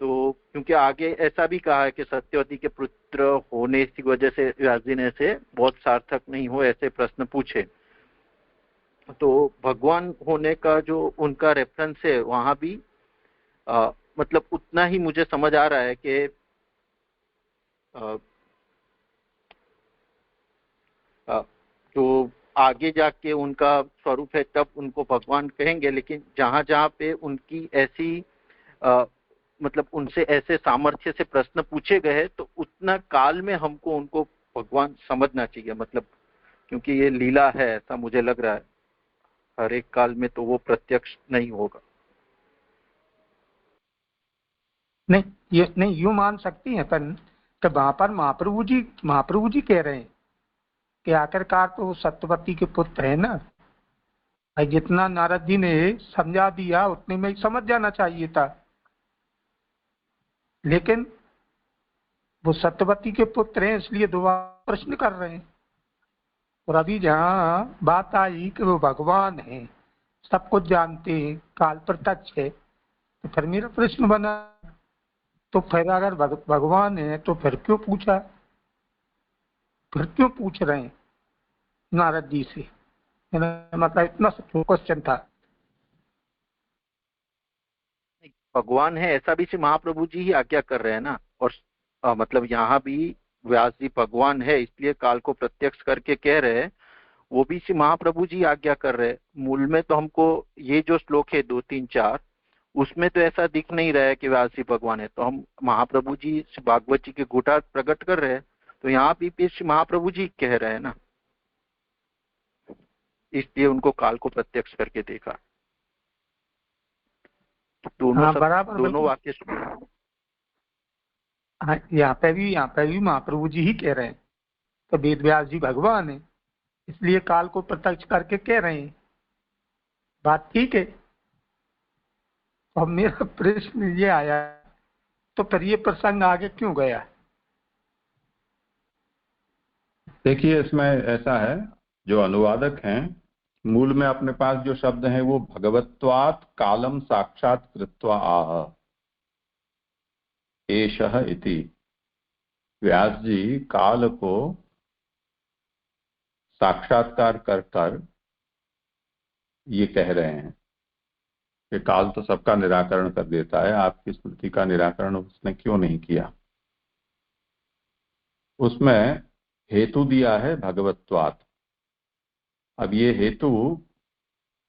तो क्योंकि आगे ऐसा भी कहा है कि सत्यवती के पुत्र होने की वजह से व्यास जी ने ऐसे बहुत सार्थक नहीं हो ऐसे प्रश्न पूछे। तो भगवान होने का जो उनका रेफरेंस है वहां भी मतलब उतना ही मुझे समझ आ रहा है कि तो आगे जाके उनका स्वरूप है तब उनको भगवान कहेंगे, लेकिन जहां जहां पे उनकी ऐसी मतलब उनसे ऐसे सामर्थ्य से प्रश्न पूछे गए तो उतना काल में हमको उनको भगवान समझना चाहिए, मतलब क्योंकि ये लीला है ऐसा मुझे लग रहा है, हर एक काल में तो वो प्रत्यक्ष नहीं होगा। नहीं, ये नहीं यूं मान सकती हैं पर कि वहां पर महाप्रभु जी कह रहे हैं कि आखिरकार तो सत्यवती के पुत्र है ना, जितना नारद जी ने समझा दिया उतने में ही समझ जाना चाहिए था, लेकिन वो सत्यवती के पुत्र हैं इसलिए दोबारा प्रश्न कर रहे हैं। और अभी जहाँ बात आई कि वो भगवान है, सब कुछ जानते हैं, काल प्रत्यक्ष है, तो फिर मेरा प्रश्न बना, तो फिर अगर भगवान है तो फिर क्यों पूछा, फिर क्यों पूछ रहे हैं नारद जी से? मतलब इतना क्वेश्चन था। भगवान है ऐसा भी महाप्रभु जी ही आज्ञा कर रहे हैं ना, और मतलब यहाँ भी व्यास जी भगवान है इसलिए काल को प्रत्यक्ष करके कह रहे हैं, वो भी महाप्रभु जी आज्ञा कर रहे हैं। मूल में तो हमको ये जो श्लोक है 2, 3, 4 उसमें तो ऐसा दिख नहीं रहा है कि व्यास जी भगवान है, तो हम महाप्रभु जी भागवत जी के गुटा प्रकट कर रहे हैं, तो यहाँ भी महाप्रभु जी कह रहे हैं ना, इसलिए उनको काल को प्रत्यक्ष करके देखा। दोनों हाँ सब बराबर, दोनों वाक्य हाँ, यहाँ पे भी महाप्रभु जी ही कह रहे हैं तो वेद व्यास जी भगवान है इसलिए काल को प्रत्यक्ष करके कह रहे हैं, बात ठीक है। अब मेरा प्रश्न ये आया तो फिर ये प्रसंग आगे क्यों गया? देखिए इसमें ऐसा है, जो अनुवादक हैं मूल में अपने पास जो शब्द है वो भगवत्वात् कालम साक्षात कृत्वा आह एषः इति। व्यास जी काल को साक्षात्कार कर कर ये कह रहे हैं कि काल तो सबका निराकरण कर देता है, आपकी स्मृति का निराकरण उसने क्यों नहीं किया। उसमें हेतु दिया है भगवत्वात्। अब ये हेतु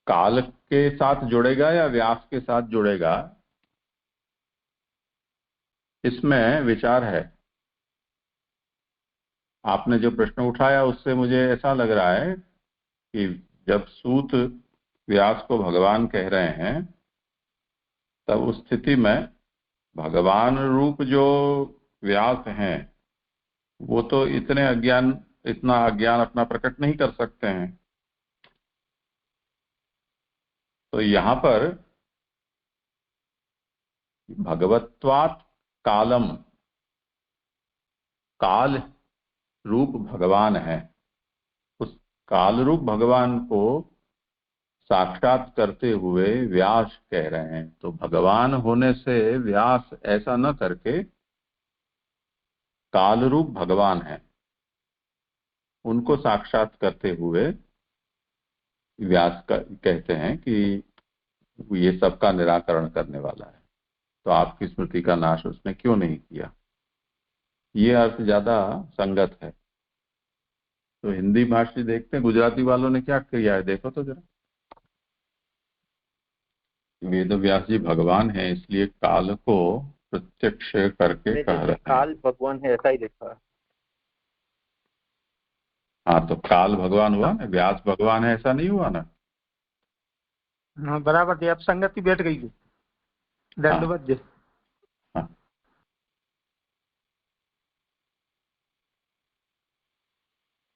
काल के साथ जुड़ेगा या व्यास के साथ जुड़ेगा, इसमें विचार है। आपने जो प्रश्न उठाया उससे मुझे ऐसा लग रहा है कि जब सूत व्यास को भगवान कह रहे हैं तब उस स्थिति में भगवान रूप जो व्यास हैं वो तो इतना अज्ञान अपना प्रकट नहीं कर सकते हैं। तो यहाँ पर भगवत्वात् कालम, काल रूप भगवान है, उस काल रूप भगवान को साक्षात करते हुए व्यास कह रहे हैं। तो भगवान होने से व्यास ऐसा न करके काल रूप भगवान है, उनको साक्षात करते हुए व्यास कहते हैं कि ये सबका निराकरण करने वाला है, तो आपकी स्मृति का नाश उसने क्यों नहीं किया। ये अर्थ ज्यादा संगत है। तो हिंदी भाषी देखते हैं गुजराती वालों ने क्या किया है, देखो तो जरा। वेद व्यास जी भगवान है इसलिए काल को प्रत्यक्ष करके कह रहे हैं। काल भगवान है ऐसा ही लिखा है। हाँ, तो काल भगवान हुआ ना, व्यास भगवान है ऐसा नहीं हुआ ना। हाँ बराबर थी, अब संगति बैठ गई थी। दंडवत जी। हाँ,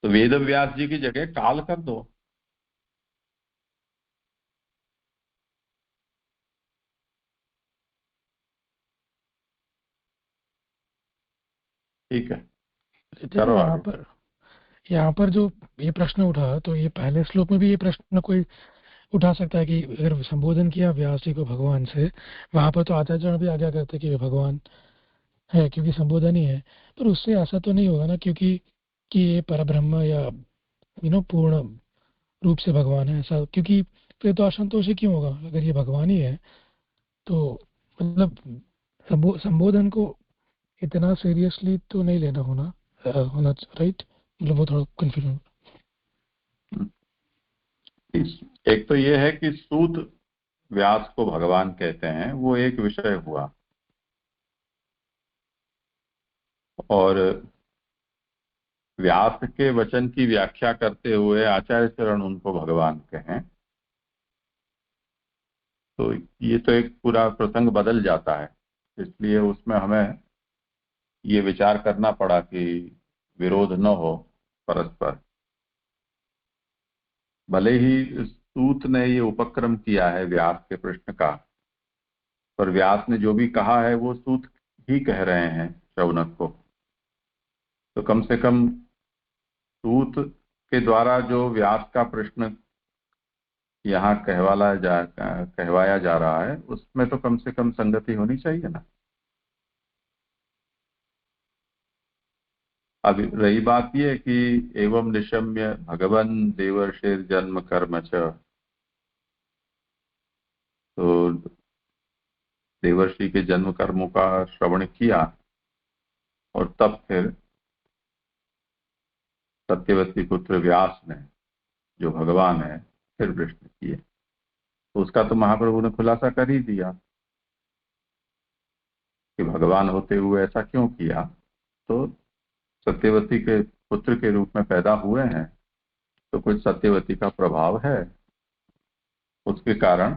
तो वेद व्यास जी की जगह काल कर दो। ठीक है, करो आगे। यहाँ पर जो ये प्रश्न उठा, तो ये पहले श्लोक में भी ये प्रश्न कोई उठा सकता है कि अगर संबोधन किया व्यास जी को भगवान से, वहां पर तो आचार्य भी आज्ञा करते कि वे भगवान है क्योंकि संबोधन ही है। पर उससे ऐसा तो नहीं होगा ना, क्योंकि कि ये परब्रह्म या पूर्ण रूप से भगवान है ऐसा, क्योंकि फिर तो असंतोष ही क्यों होगा अगर ये भगवान ही है। तो मतलब संबोधन को इतना सीरियसली तो नहीं लेना होना राइट। मतलब वो थोड़ा कंफ्यूजन। एक तो ये है कि सूत व्यास को भगवान कहते हैं, वो एक विषय हुआ, और व्यास के वचन की व्याख्या करते हुए आचार्य चरण उनको भगवान कहें, तो ये तो एक पूरा प्रसंग बदल जाता है। इसलिए उसमें हमें ये विचार करना पड़ा कि विरोध न हो परस्पर। भले ही सूत ने ये उपक्रम किया है व्यास के प्रश्न का, पर व्यास ने जो भी कहा है वो सूत ही कह रहे हैं शौनक को। तो कम से कम सूत के द्वारा जो व्यास का प्रश्न यहाँ कहवाया जा रहा है, उसमें तो कम से कम संगति होनी चाहिए ना। अब रही बात ये कि एवं निशम्य भगवन देवर्षिर जन्म कर्म च, तो देवर्षि के जन्म कर्मों का श्रवण किया और तब फिर सत्यवती पुत्र व्यास ने, जो भगवान है, फिर प्रश्न किए। तो उसका तो महाप्रभु ने खुलासा कर ही दिया कि भगवान होते हुए ऐसा क्यों किया। तो सत्यवती के पुत्र के रूप में पैदा हुए हैं, तो कुछ सत्यवती का प्रभाव है, उसके कारण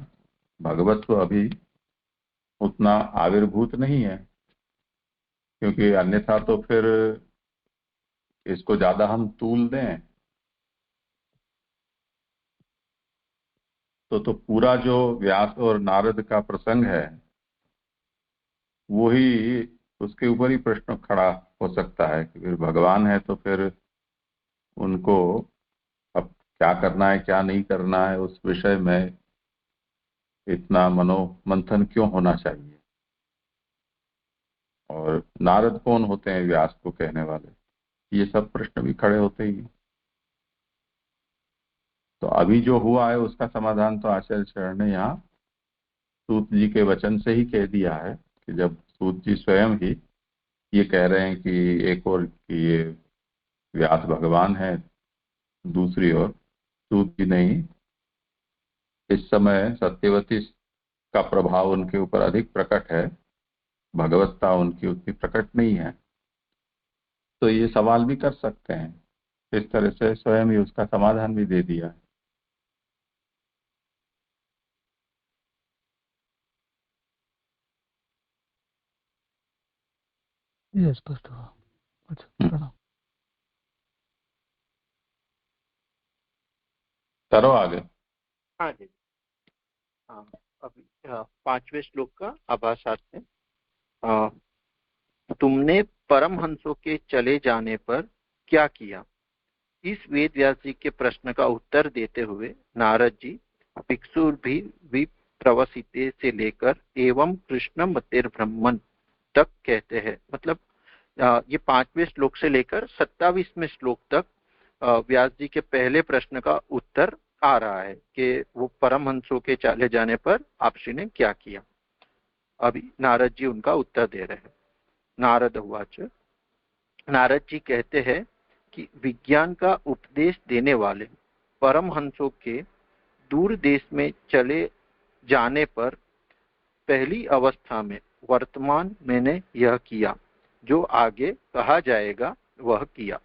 भगवत्व अभी उतना आविर्भूत नहीं है। क्योंकि अन्यथा तो फिर इसको ज्यादा हम तूल दें तो पूरा जो व्यास और नारद का प्रसंग है वो ही उसके ऊपर ही प्रश्न खड़ा हो सकता है कि फिर भगवान है तो फिर उनको अब क्या करना है क्या नहीं करना है उस विषय में इतना मनोमंथन क्यों होना चाहिए। और नारद कौन होते हैं व्यास को कहने वाले, ये सब प्रश्न भी खड़े होते ही। तो अभी जो हुआ है उसका समाधान तो आचार्य चरण ने यहाँ सूत जी के वचन से ही कह दिया है कि जब सूत जी स्वयं ही ये कह रहे हैं कि एक और कि ये व्यास भगवान है, दूसरी ओर सूत जी नहीं, इस समय सत्यवती का प्रभाव उनके ऊपर अधिक प्रकट है, भगवत्ता उनकी उतनी प्रकट नहीं है। तो ये सवाल भी कर सकते हैं। इस तरह से स्वयं ही उसका समाधान भी दे दिया है। ये स्पष्ट हुआ। अच्छा प्रणाम। करो आगे। हाँ जी। हाँ, अभी 5वें श्लोक का आभासार्थ है। तुमने परमहंसों के चले जाने पर क्या किया? इस वेद व्यास जी के प्रश्न का उत्तर देते हुए नारद जी भिक्षु भी प्रवसिते से लेकर एवं कृष्ण मतेर ब्रह्मन तक कहते हैं। मतलब ये 5वें श्लोक से लेकर 27वें श्लोक तक व्यास जी के पहले प्रश्न का उत्तर आ रहा है कि वो परमहंसों के चले जाने पर आपसी ने क्या किया। अभी नारद जी उनका उत्तर दे रहे हैं। नारद उवाच, नारद जी कहते हैं कि विज्ञान का उपदेश देने वाले परमहंसों के दूर देश में चले जाने पर पहली अवस्था में वर्तमान मैंने यह किया, जो आगे कहा जाएगा वह किया।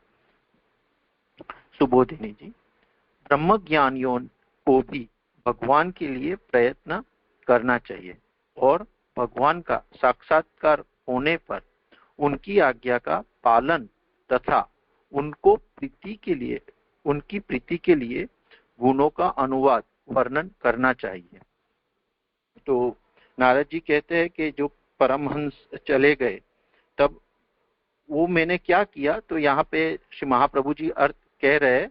सुबोधिनी जी, ब्रह्मज्ञानियों को भी भगवान के लिए प्रयत्न करना चाहिए और भगवान का साक्षात्कार होने पर उनकी आज्ञा का पालन तथा उनकी प्रीति के लिए गुणों का अनुवाद वर्णन करना चाहिए। तो नारद जी कहते हैं कि जो परमहंस चले गए तब वो मैंने क्या किया, तो यहाँ पे श्री महाप्रभु जी अर्थ कह रहे हैं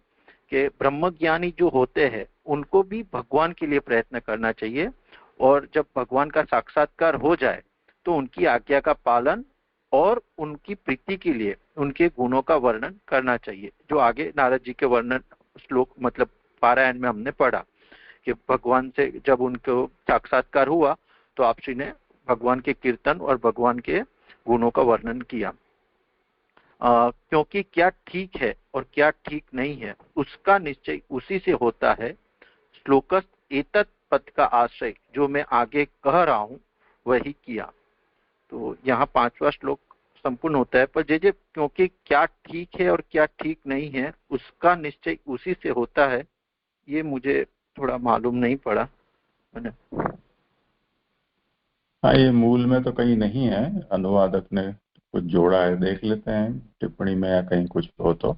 कि ब्रह्मज्ञानी जो होते हैं उनको भी भगवान के लिए प्रयत्न करना चाहिए और जब भगवान का साक्षात्कार हो जाए तो उनकी आज्ञा का पालन और उनकी प्रीति के लिए उनके गुणों का वर्णन करना चाहिए, जो आगे नारद जी के वर्णन श्लोक मतलब पारायण में हमने पढ़ा कि भगवान से जब उनको साक्षात्कार हुआ तो आपसी ने भगवान के कीर्तन और भगवान के गुणों का वर्णन किया। क्योंकि क्या ठीक है और क्या ठीक नहीं है उसका निश्चय उसी से होता है। श्लोकस्थ एतत् पद का आश्रय जो मैं आगे कह रहा हूं वही किया। तो यहाँ 5वां श्लोक संपूर्ण होता है, पर जे क्योंकि क्या ठीक है और क्या ठीक नहीं है उसका निश्चय उसी से होता है, ये मुझे थोड़ा मालूम नहीं पड़ा। हाँ, ये मूल में तो कहीं नहीं है, अनुवादक ने कुछ जोड़ा है, देख लेते हैं टिप्पणी में या कहीं कुछ हो तो।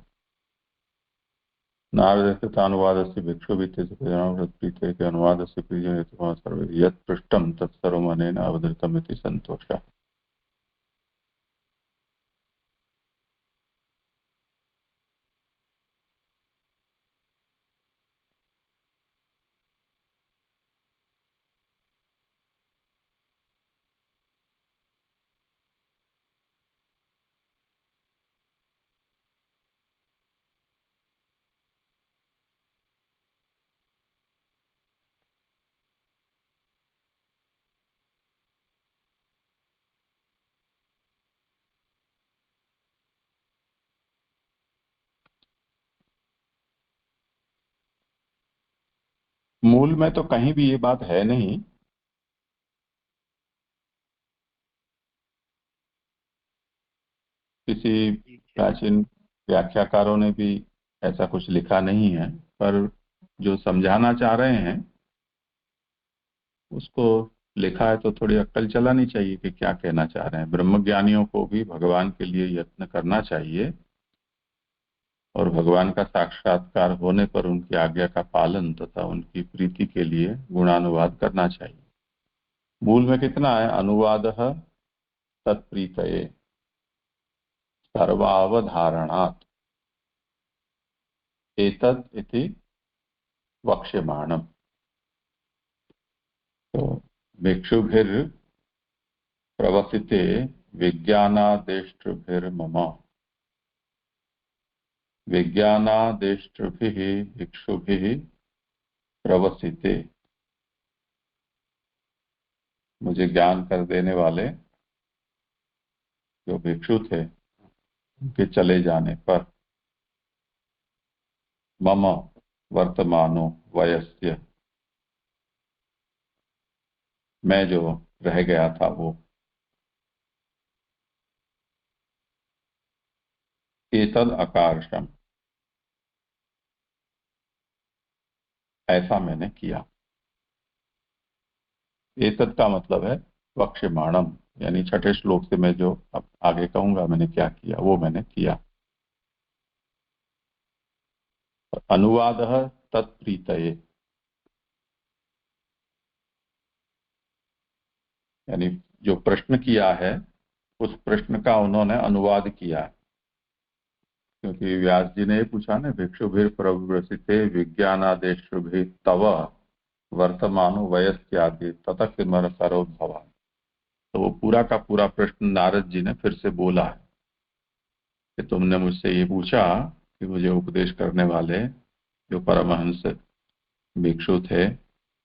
नारदस्य अनुवादस्य भिक्षुभित्ते के अनुवादस्य प्रियः सर्वे यत् पृष्टं तत्सर्वमनेन अवधृतमिति संतोषः। मूल में तो कहीं भी ये बात है नहीं। किसी प्राचीन व्याख्याकारों ने भी ऐसा कुछ लिखा नहीं है, पर जो समझाना चाह रहे हैं उसको लिखा है तो थोड़ी अक्ल चलानी चाहिए कि क्या कहना चाह रहे हैं। ब्रह्मज्ञानियों को भी भगवान के लिए यत्न करना चाहिए और भगवान का साक्षात्कार होने पर उनकी आज्ञा का पालन तथा उनकी प्रीति के लिए गुणानुवाद करना चाहिए। मूल में कितना है? अनुवादः तत्प्रीतये सर्वावधारणात् एतद् इति वक्ष्यमाणम्। तो भिक्षुभिर्प्रवसिते विज्ञानादेष्टृभिर्मम विज्ञानादेष्टृभिः भिक्षुभिः प्रवसिते। मुझे ज्ञान कर देने वाले जो भिक्षु थे उनके चले जाने पर मम वर्तमानो वयस्य, मैं जो रह गया था वो एतद अकार्षम, ऐसा मैंने किया। एतद का मतलब है वक्ष्यमाणम, यानी 6ठे श्लोक से मैं जो अब आगे कहूंगा मैंने क्या किया वो मैंने किया। अनुवादः तत्प्रीतये, यानी जो प्रश्न किया है उस प्रश्न का उन्होंने अनुवाद किया है। क्योंकि व्यास जी ने पूछा ना, भिक्षुभिर प्रव्रसिते विज्ञानादेशुभिः तव वर्तमानो वयस्यादि ततः किमर करो भवान। तो वो पूरा का पूरा प्रश्न नारद जी ने फिर से बोला है कि तुमने मुझसे ये पूछा कि मुझे उपदेश करने वाले जो परमहंस भिक्षु थे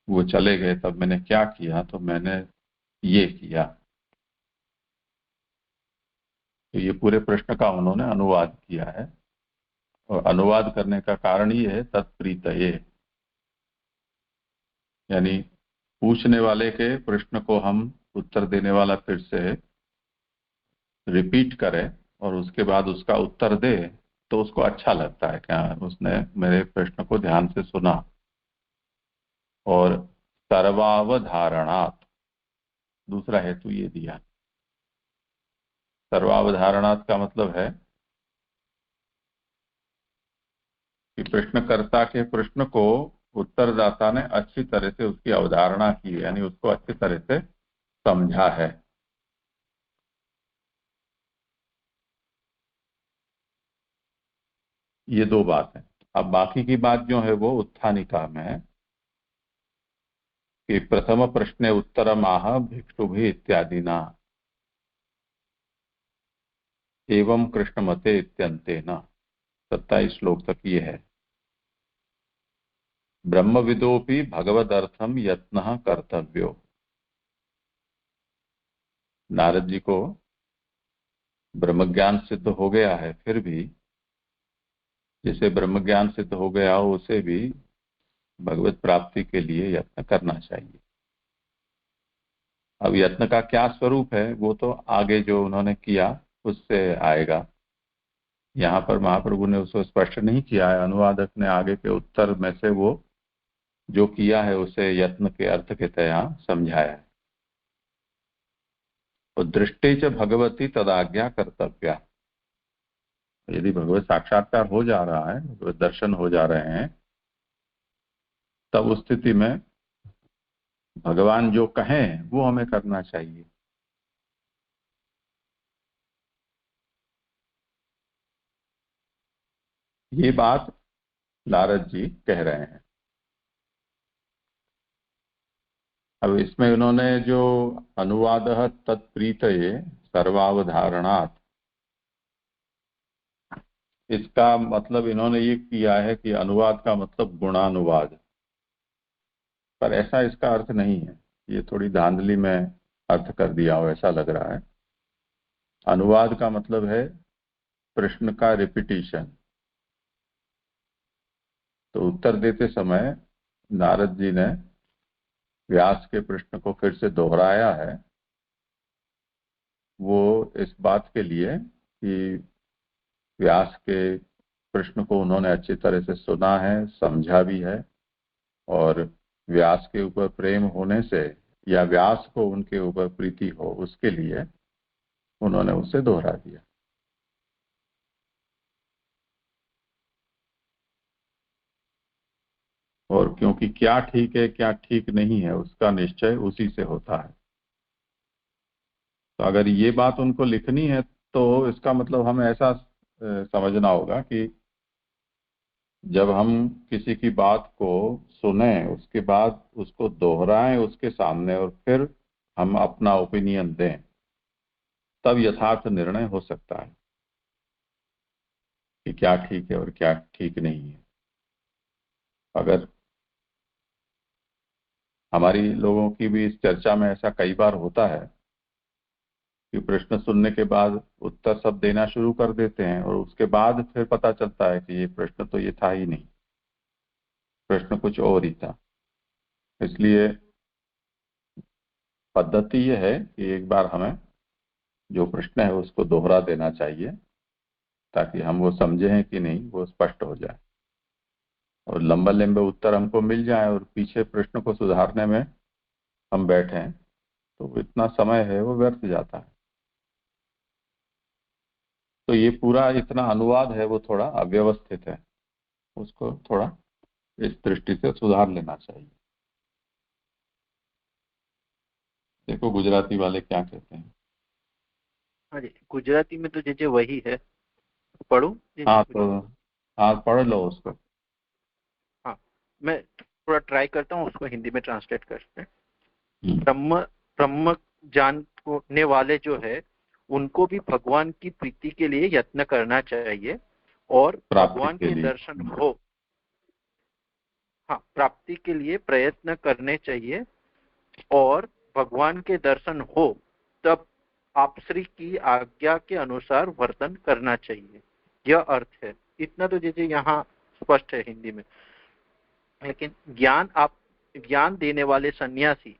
वो चले गए, तब मैंने क्या किया, तो मैंने ये किया। तो ये पूरे प्रश्न का उन्होंने अनुवाद किया है, और अनुवाद करने का कारण ये है तत्प्रीतये, यानी पूछने वाले के प्रश्न को हम उत्तर देने वाला फिर से रिपीट करे और उसके बाद उसका उत्तर दे तो उसको अच्छा लगता है, क्या उसने मेरे प्रश्न को ध्यान से सुना। और सर्वावधारणात् दूसरा हेतु ये दिया। सर्वावधारणात् का मतलब है कि प्रश्नकर्ता के प्रश्न को उत्तरदाता ने अच्छी तरह से उसकी अवधारणा की, यानी उसको अच्छी तरह से समझा है। ये दो बात है। अब बाकी की बात जो है वो उत्थानिका में है कि प्रथम प्रश्ने उत्तरमाह भिक्षुभिः इत्यादिना एवं कृष्णमते इत्यंतेन 27 श्लोक तक ये है। ब्रह्मविदोपि भगवदर्थम यत्नः कर्तव्यो। नारद जी को ब्रह्मज्ञान सिद्ध हो गया है, फिर भी जिसे ब्रह्मज्ञान सिद्ध हो गया हो उसे भी भगवत प्राप्ति के लिए यत्न करना चाहिए। अब यत्न का क्या स्वरूप है वो तो आगे जो उन्होंने किया उससे आएगा। यहाँ पर महाप्रभु ने उसको स्पष्ट नहीं किया है, अनुवादक ने आगे के उत्तर में से वो जो किया है उसे यत्न के अर्थ के तया समझाया है। तो दृष्टि च भगवती तदाज्ञा कर्तव्या। यदि भगवत साक्षात्कार हो जा रहा है, भगवत दर्शन हो जा रहे हैं, तब उस स्थिति में भगवान जो कहें वो हमें करना चाहिए। ये बात नारद जी कह रहे हैं। अब इसमें उन्होंने जो अनुवाद तत्प्रीतये सर्वावधारणात्, इसका मतलब इन्होंने ये किया है कि अनुवाद का मतलब गुणानुवाद, पर ऐसा इसका अर्थ नहीं है। ये थोड़ी धांधली में अर्थ कर दिया हो ऐसा लग रहा है। अनुवाद का मतलब है प्रश्न का रिपीटिशन। तो उत्तर देते समय नारद जी ने व्यास के प्रश्न को फिर से दोहराया है, वो इस बात के लिए कि व्यास के प्रश्न को उन्होंने अच्छी तरह से सुना है, समझा भी है, और व्यास के ऊपर प्रेम होने से या व्यास को उनके ऊपर प्रीति हो उसके लिए उन्होंने उसे दोहरा दिया। और क्योंकि क्या ठीक है क्या ठीक नहीं है उसका निश्चय उसी से होता है। तो अगर ये बात उनको लिखनी है तो इसका मतलब हमें ऐसा समझना होगा कि जब हम किसी की बात को सुने उसके बाद उसको दोहराएं उसके सामने और फिर हम अपना ओपिनियन दें, तब यथार्थ निर्णय हो सकता है कि क्या ठीक है और क्या ठीक नहीं है। अगर हमारी लोगों की भी इस चर्चा में ऐसा कई बार होता है कि प्रश्न सुनने के बाद उत्तर सब देना शुरू कर देते हैं और उसके बाद फिर पता चलता है कि ये प्रश्न तो ये था ही नहीं, प्रश्न कुछ और ही था। इसलिए पद्धति ये है कि एक बार हमें जो प्रश्न है उसको दोहरा देना चाहिए ताकि हम वो समझे हैं कि नहीं वो स्पष्ट हो जाए, और लंबे लंबे उत्तर हमको मिल जाए और पीछे प्रश्न को सुधारने में हम बैठे तो इतना समय है वो व्यर्थ जाता है। तो ये पूरा इतना अनुवाद है वो थोड़ा अव्यवस्थित है, उसको थोड़ा इस दृष्टि से सुधार लेना चाहिए। को गुजराती वाले क्या कहते हैं? हाँ जी, गुजराती में तो जे वही है। पढ़ूं? हाँ तो आप पढ़ लो उसको। हाँ, मैं थोड़ा ट्राई करता हूँ उसको हिंदी में ट्रांसलेट करते। हम्म, ब्रह्म ब्रह्म जानने वाले जो है उनको भी भगवान की प्रीति के लिए यत्न करना चाहिए और प्राप्ति भगवान के के लिए। दर्शन हो, हाँ, प्राप्ति के लिए प्रयत्न करने चाहिए और भगवान के दर्शन हो तब आप श्री की आज्ञा के अनुसार वर्तन करना चाहिए, यह अर्थ है। इतना तो जैसे यहाँ स्पष्ट है हिंदी में। लेकिन ज्ञान देने वाले सन्यासी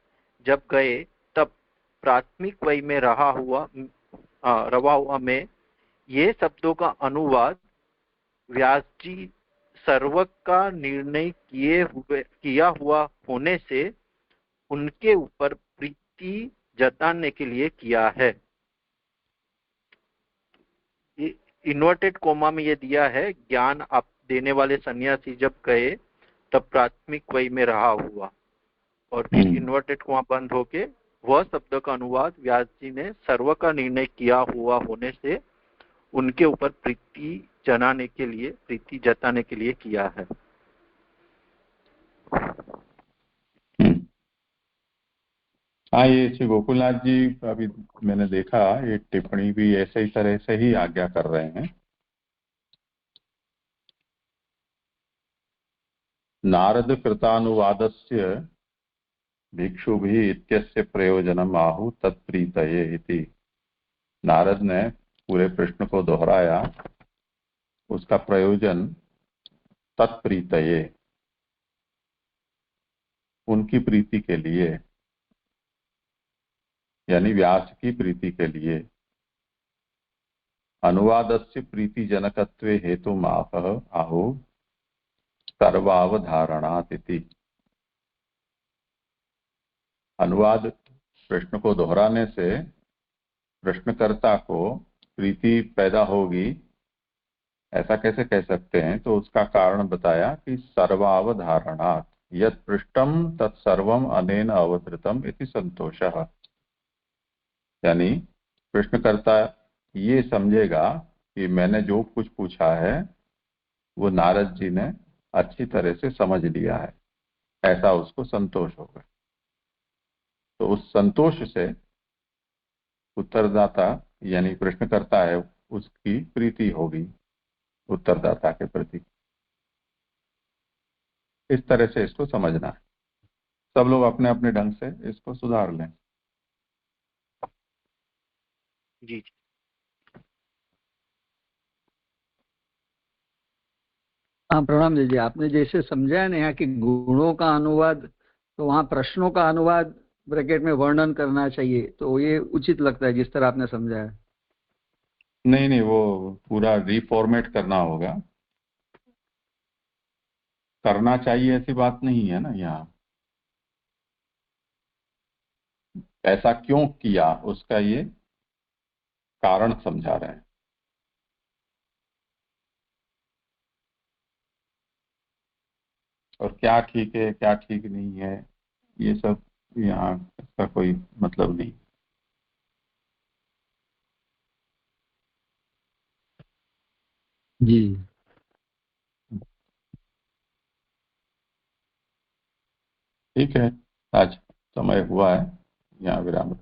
जब गए तब प्राथमिक वय में रवा हुआ में ये शब्दों का अनुवाद व्यास जी सर्वक का निर्णय किया हुआ होने से उनके ऊपर प्रीति जताने के लिए किया है। इन्वर्टेड कोमा में ये दिया है, ज्ञान आप देने वाले सन्यासी जब गए तब प्राथमिक वय में रहा हुआ, और फिर इन्वर्टेड कोमा बंद होके वह शब्द का अनुवाद व्यास जी ने सर्व का निर्णय किया हुआ होने से उनके ऊपर प्रीति जताने के लिए किया है। हाँ, ये श्री गोकुलनाथ जी अभी मैंने देखा, ये टिप्पणी भी ऐसे ही तरह से ही आज्ञा कर रहे हैं। नारद कृतानुवादस्य भिक्षुभिः इत्यस्य प्रयोजनम आहु तत्प्रीतये इति। नारद ने पूरे प्रश्न को दोहराया, उसका प्रयोजन तत्प्रीतये, उनकी प्रीति के लिए, यानी व्यास की प्रीति के लिए। अनुवादस्य प्रीतिजनकत्वे हेतुमापः आहु सर्वावधारणात् इति। अनुवाद प्रश्न को दोहराने से प्रश्नकर्ता को प्रीति पैदा होगी, ऐसा कैसे कह सकते हैं? तो उसका कारण बताया कि सर्वावधारणात् यत् पृष्टम तत्सर्वम अनेन अवतृतम इति संतोषः, यानी प्रश्नकर्ता ये समझेगा कि मैंने जो कुछ पूछा है वो नारद जी ने अच्छी तरह से समझ लिया है, ऐसा उसको संतोष होगा। तो उस संतोष से उत्तरदाता यानी प्रश्नकर्ता है उसकी प्रीति होगी उत्तरदाता के प्रति। इस तरह से इसको समझना है। सब लोग अपने अपने ढंग से इसको सुधार लें। जी जी। हाँ, प्रणाम जी। आपने जैसे समझाया ना यहाँ कि गुणों का अनुवाद, तो वहाँ प्रश्नों का अनुवाद ब्रैकेट में वर्णन करना चाहिए, तो ये उचित लगता है जिस तरह आपने समझाया। नहीं नहीं, वो पूरा रिफॉर्मेट करना होगा। करना चाहिए ऐसी बात नहीं है ना, यहाँ ऐसा क्यों किया उसका ये कारण समझा रहे हैं। और क्या ठीक है क्या ठीक नहीं है ये सब यहाँ इसका कोई मतलब नहीं। जी, ठीक है, आज समय हुआ है, यहाँ विराम।